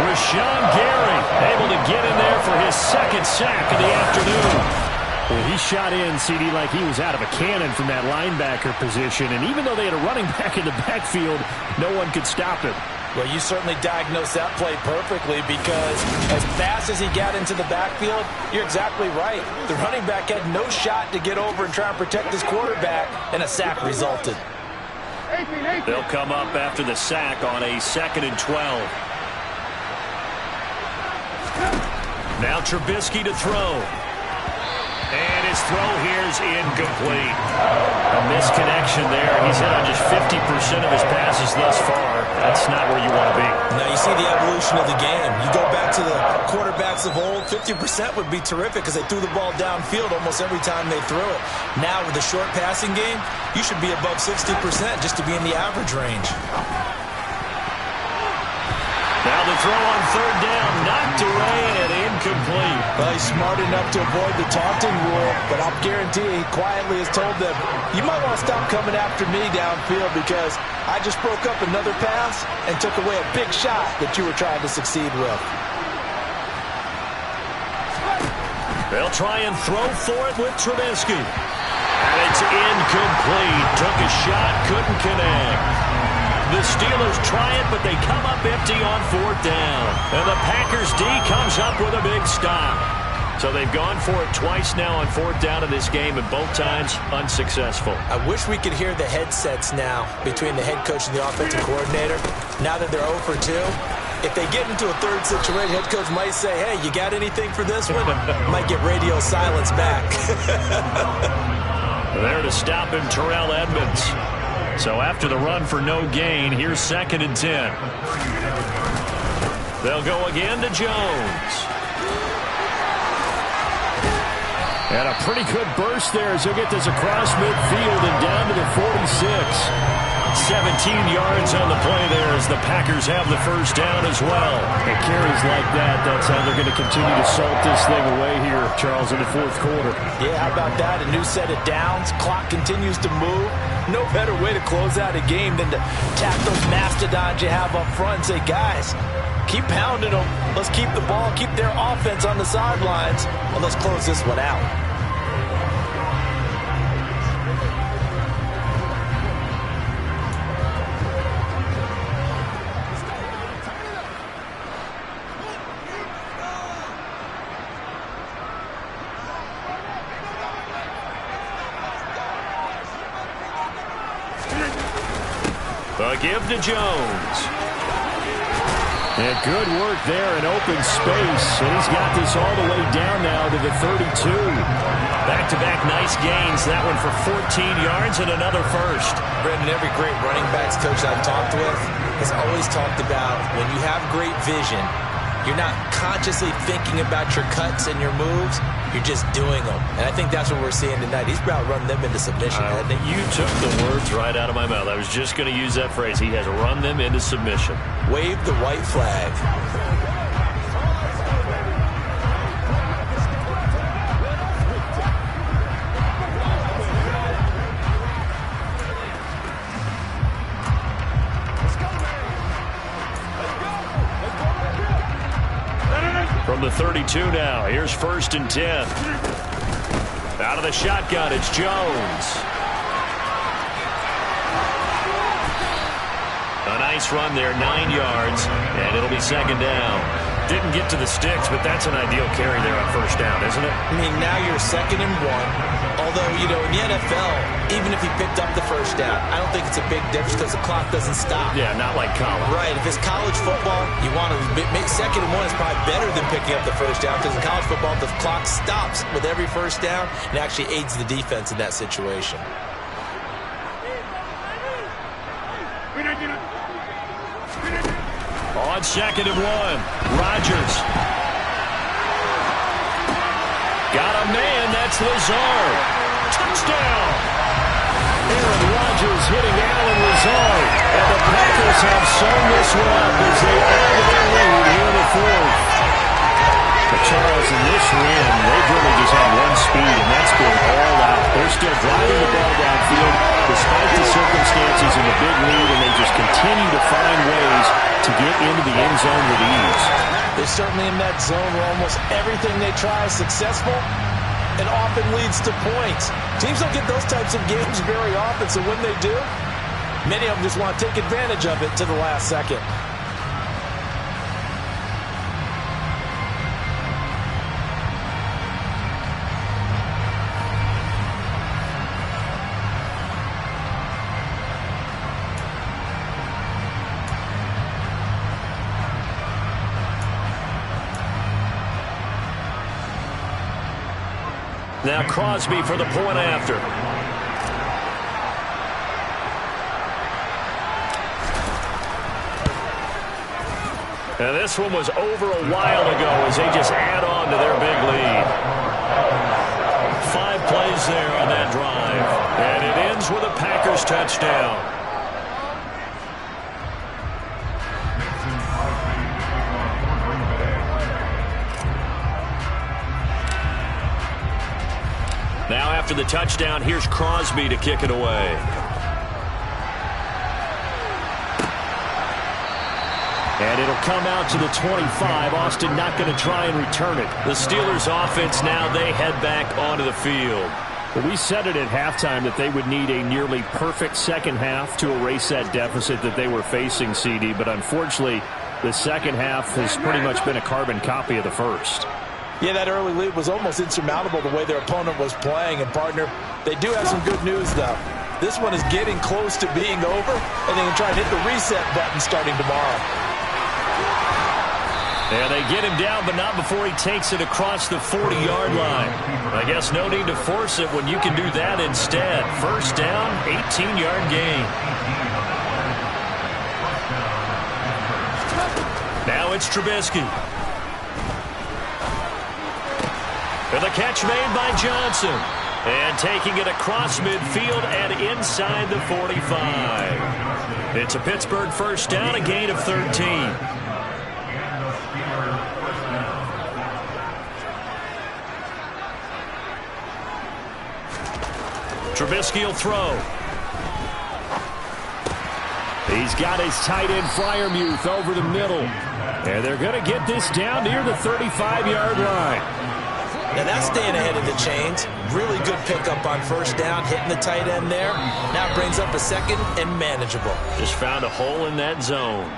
Rashawn Gary able to get in there for his 2nd sack of the afternoon. Well, he shot in, CD, like he was out of a cannon from that linebacker position. And even though they had a running back in the backfield, no one could stop him. Well, you certainly diagnosed that play perfectly because as fast as he got into the backfield, you're exactly right. The running back had no shot to get over and try and protect his quarterback, and a sack resulted. They'll come up after the sack on a 2nd and 12. Now Trubisky to throw. And his throw here is incomplete. A misconnection there. He's hit on just 50% of his passes thus far. That's not where you want to be. Now you see the evolution of the game. You go back to the quarterbacks of old, 50% would be terrific because they threw the ball downfield almost every time they threw it. Now with the short passing game, you should be above 60% just to be in the average range. Now the throw on 3rd down, knocked away and incomplete. Well, he's smart enough to avoid the taunting rule, but I'll guarantee he quietly has told them, you might want to stop coming after me downfield because I just broke up another pass and took away a big shot that you were trying to succeed with. They'll try and throw for it with Trubisky. And it's incomplete. Took a shot, couldn't connect. The Steelers try it, but they come up empty on 4th down. And the Packers D comes up with a big stop. So they've gone for it twice now on 4th down in this game, and both times unsuccessful. I wish we could hear the headsets now between the head coach and the offensive coordinator. Now that they're 0 for 2, if they get into a third situation, head coach might say, hey, you got anything for this one? Might get radio silence back. There to stop him, Terrell Edmonds. So after the run for no gain, here's 2nd and 10. They'll go again to Jones. And a pretty good burst there as he'll get this across midfield and down to the 46. 17 yards on the play there as the Packers have the first down as well. And carries like that, that's how they're going to continue to salt this thing away here, Charles, in the 4th quarter. Yeah, how about that? A new set of downs. Clock continues to move. No better way to close out a game than to tap those mastodons you have up front and say, guys, keep pounding them. Let's keep the ball, keep their offense on the sidelines, and let's close this one out. A give to Jones. And good work there in open space. And he's got this all the way down now to the 32. Back-to-back nice gains. That one for 14 yards and another first. Brendan, every great running backs coach I've talked with has always talked about when you have great vision, you're not consciously thinking about your cuts and your moves. You're just doing them. And I think that's what we're seeing tonight. He's about run them into submission, hasn't he? You took the words right out of my mouth. I was just going to use that phrase. He has run them into submission. Wave the white flag. From the 32 now, here's 1st and 10. Out of the shotgun, it's Jones. A nice run there, 9 yards, and it'll be 2nd down. Didn't get to the sticks, but that's an ideal carry there on 1st down, isn't it? I mean, now you're 2nd and 1. Although, you know, in the NFL, even if he picked up the 1st down, I don't think it's a big difference because the clock doesn't stop. Yeah, not like college. Right. If it's college football, you want to make 2nd and 1 is probably better than picking up the 1st down because in college football, the clock stops with every 1st down and actually aids the defense in that situation. On 2nd and 1, Rodgers. Got a man, that's Lazard. Touchdown! Aaron Rodgers hitting Allen Lazard. And the Packers have sewn this one up as they add to their lead here in the 4th. But Charles, in this win, they've really just had one speed, and that's been all out. They're still driving the ball downfield despite the circumstances and the big lead, and they just continue to find ways to get into the end zone with ease. They're certainly in that zone where almost everything they try is successful and often leads to points. Teams don't get those types of games very often, so when they do, many of them just want to take advantage of it to the last second. Now Crosby for the point after. And this one was over a while ago as they just add on to their big lead. 5 plays there on that drive. And it ends with a Packers touchdown. Now after the touchdown, here's Crosby to kick it away. And it'll come out to the 25. Austin not going to try and return it. The Steelers offense now, they head back onto the field. Well, we said it at halftime that they would need a nearly perfect second half to erase that deficit that they were facing, CD. But unfortunately, the second half has pretty much been a carbon copy of the first. Yeah, that early lead was almost insurmountable the way their opponent was playing. And, partner, they do have some good news, though. This one is getting close to being over, and they can try and hit the reset button starting tomorrow. And they get him down, but not before he takes it across the 40-yard line. I guess no need to force it when you can do that instead. First down, 18-yard gain. Now it's Trubisky. And the catch made by Johnson. And taking it across midfield and inside the 45. It's a Pittsburgh first down, a gain of 13. Trubisky will throw. He's got his tight end Freiermuth over the middle. And they're going to get this down near the 35-yard line. Now that's staying ahead of the chains. Really good pickup on first down, hitting the tight end there. Now brings up a second and manageable. Just found a hole in that zone.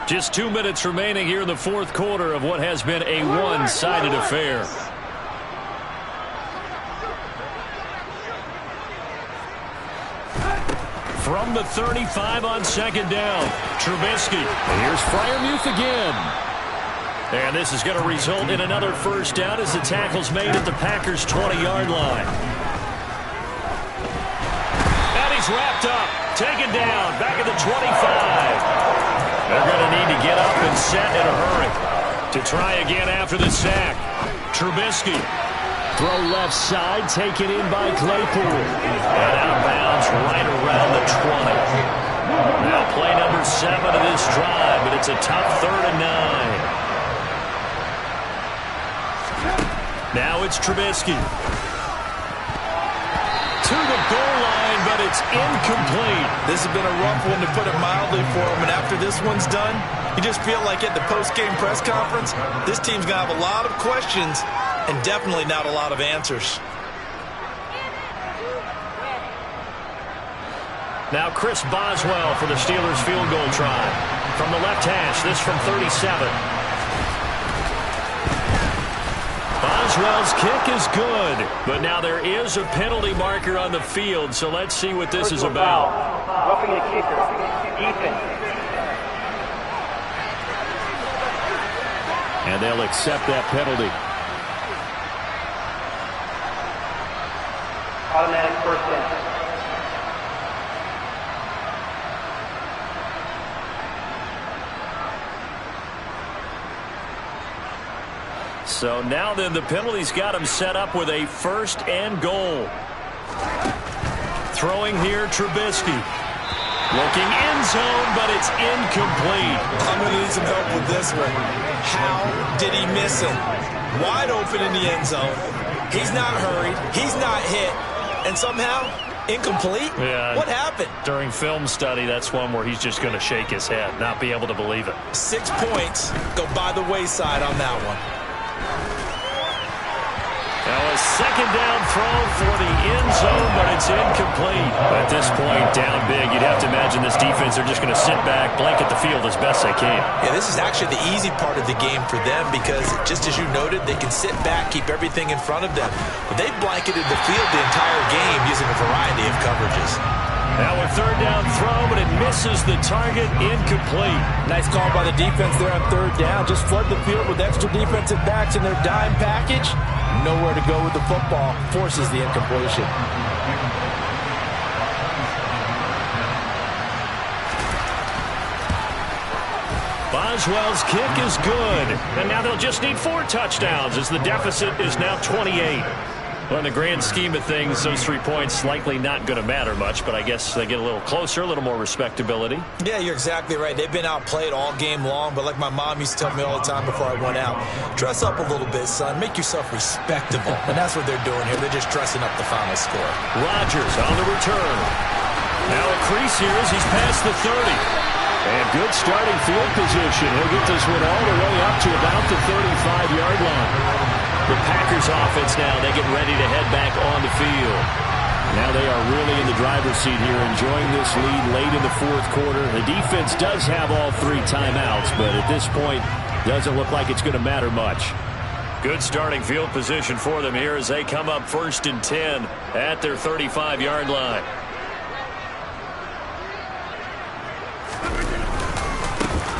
Just 2 minutes remaining here in the fourth quarter of what has been a one-sided affair. From the 35 on second down, Trubisky. And here's Freiermuth again. And this is going to result in another first down as the tackle's made at the Packers' 20-yard line. And he's wrapped up, taken down, back at the 25. They're going to need to get up and set in a hurry to try again after the sack. Trubisky. Throw left side, taken in by Claypool. And out of bounds right around the 20. Now play number 7 of this drive, but it's a tough 3rd and 9. Now it's Trubisky. To the goal line, but it's incomplete. This has been a rough one, to put it mildly, for him. And after this one's done, you just feel like at the post-game press conference, this team's going to have a lot of questions and definitely not a lot of answers. Now Chris Boswell for the Steelers field goal try. From the left hash, this from 37. Boswell's kick is good, but now there is a penalty marker on the field, so let's see what this is about. Roughing the kicker. Defense. And they'll accept that penalty. Automatic first down. So now then the penalty's got him set up with a first and goal. Throwing here, Trubisky. Looking end zone, but it's incomplete. I'm going to need some help with this one. How did he miss him? Wide open in the end zone. He's not hurried. He's not hit. And somehow, incomplete? Yeah. What happened? During film study, that's one where he's just going to shake his head, not be able to believe it. 6 points go by the wayside on that one. Now a second down throw for the end zone, but it's incomplete. At this point, down big, you'd have to imagine this defense are just going to sit back, blanket the field as best they can. Yeah, this is actually the easy part of the game for them because, just as you noted, they can sit back, keep everything in front of them. But they've blanketed the field the entire game using a variety of coverages. Now a third down throw, but it misses the target, incomplete. Nice call by the defense there on third down. Just flood the field with extra defensive backs in their dime package. Nowhere to go with the football. Forces the incompletion. Boswell's kick is good. And now they'll just need 4 touchdowns as the deficit is now 28. Well, in the grand scheme of things, those 3 points likely not going to matter much, but I guess they get a little closer, a little more respectability. Yeah, you're exactly right. They've been outplayed all game long, but like my mom used to tell me all the time before I went out, dress up a little bit, son. Make yourself respectable. And that's what they're doing here. They're just dressing up the final score. Rodgers on the return. Now a crease here as he's past the 30. And good starting field position. He'll get this one all the way up to about the 35-yard line. The Packers offense now, they get ready to head back on the field. Now they are really in the driver's seat here, enjoying this lead late in the fourth quarter. The defense does have all 3 timeouts, but at this point, doesn't look like it's going to matter much. Good starting field position for them here as they come up 1st and 10 at their 35-yard line.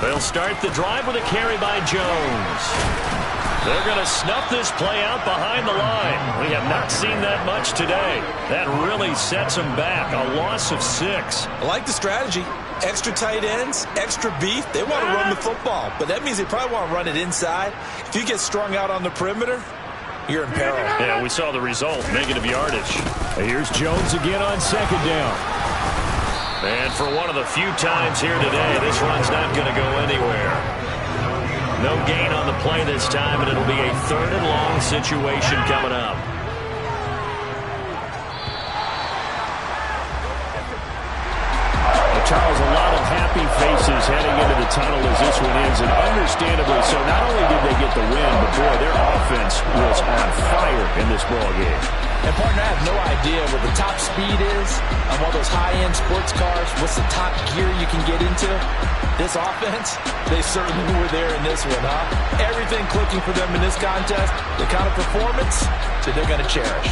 They'll start the drive with a carry by Jones. They're going to snuff this play out behind the line. We have not seen that much today. That really sets them back. A loss of 6. I like the strategy. Extra tight ends, extra beef. They want to run the football, but that means they probably want to run it inside. If you get strung out on the perimeter, you're in peril. Yeah, we saw the result, negative yardage. Here's Jones again on 2nd down. And for one of the few times here today, this run's not going to go anywhere. No gain on the play this time, and it'll be a 3rd and long situation coming up. Charles, a lot of happy faces heading into the tunnel as this one ends, and understandably so. Not only did they get the win, but boy, their offense was on fire in this ball game. And partner, I have no idea what the top speed is on one of those high-end sports cars. What's the top gear you can get into? This offense, they certainly were there in this one, huh? Everything clicking for them in this contest, the kind of performance that they're going to cherish.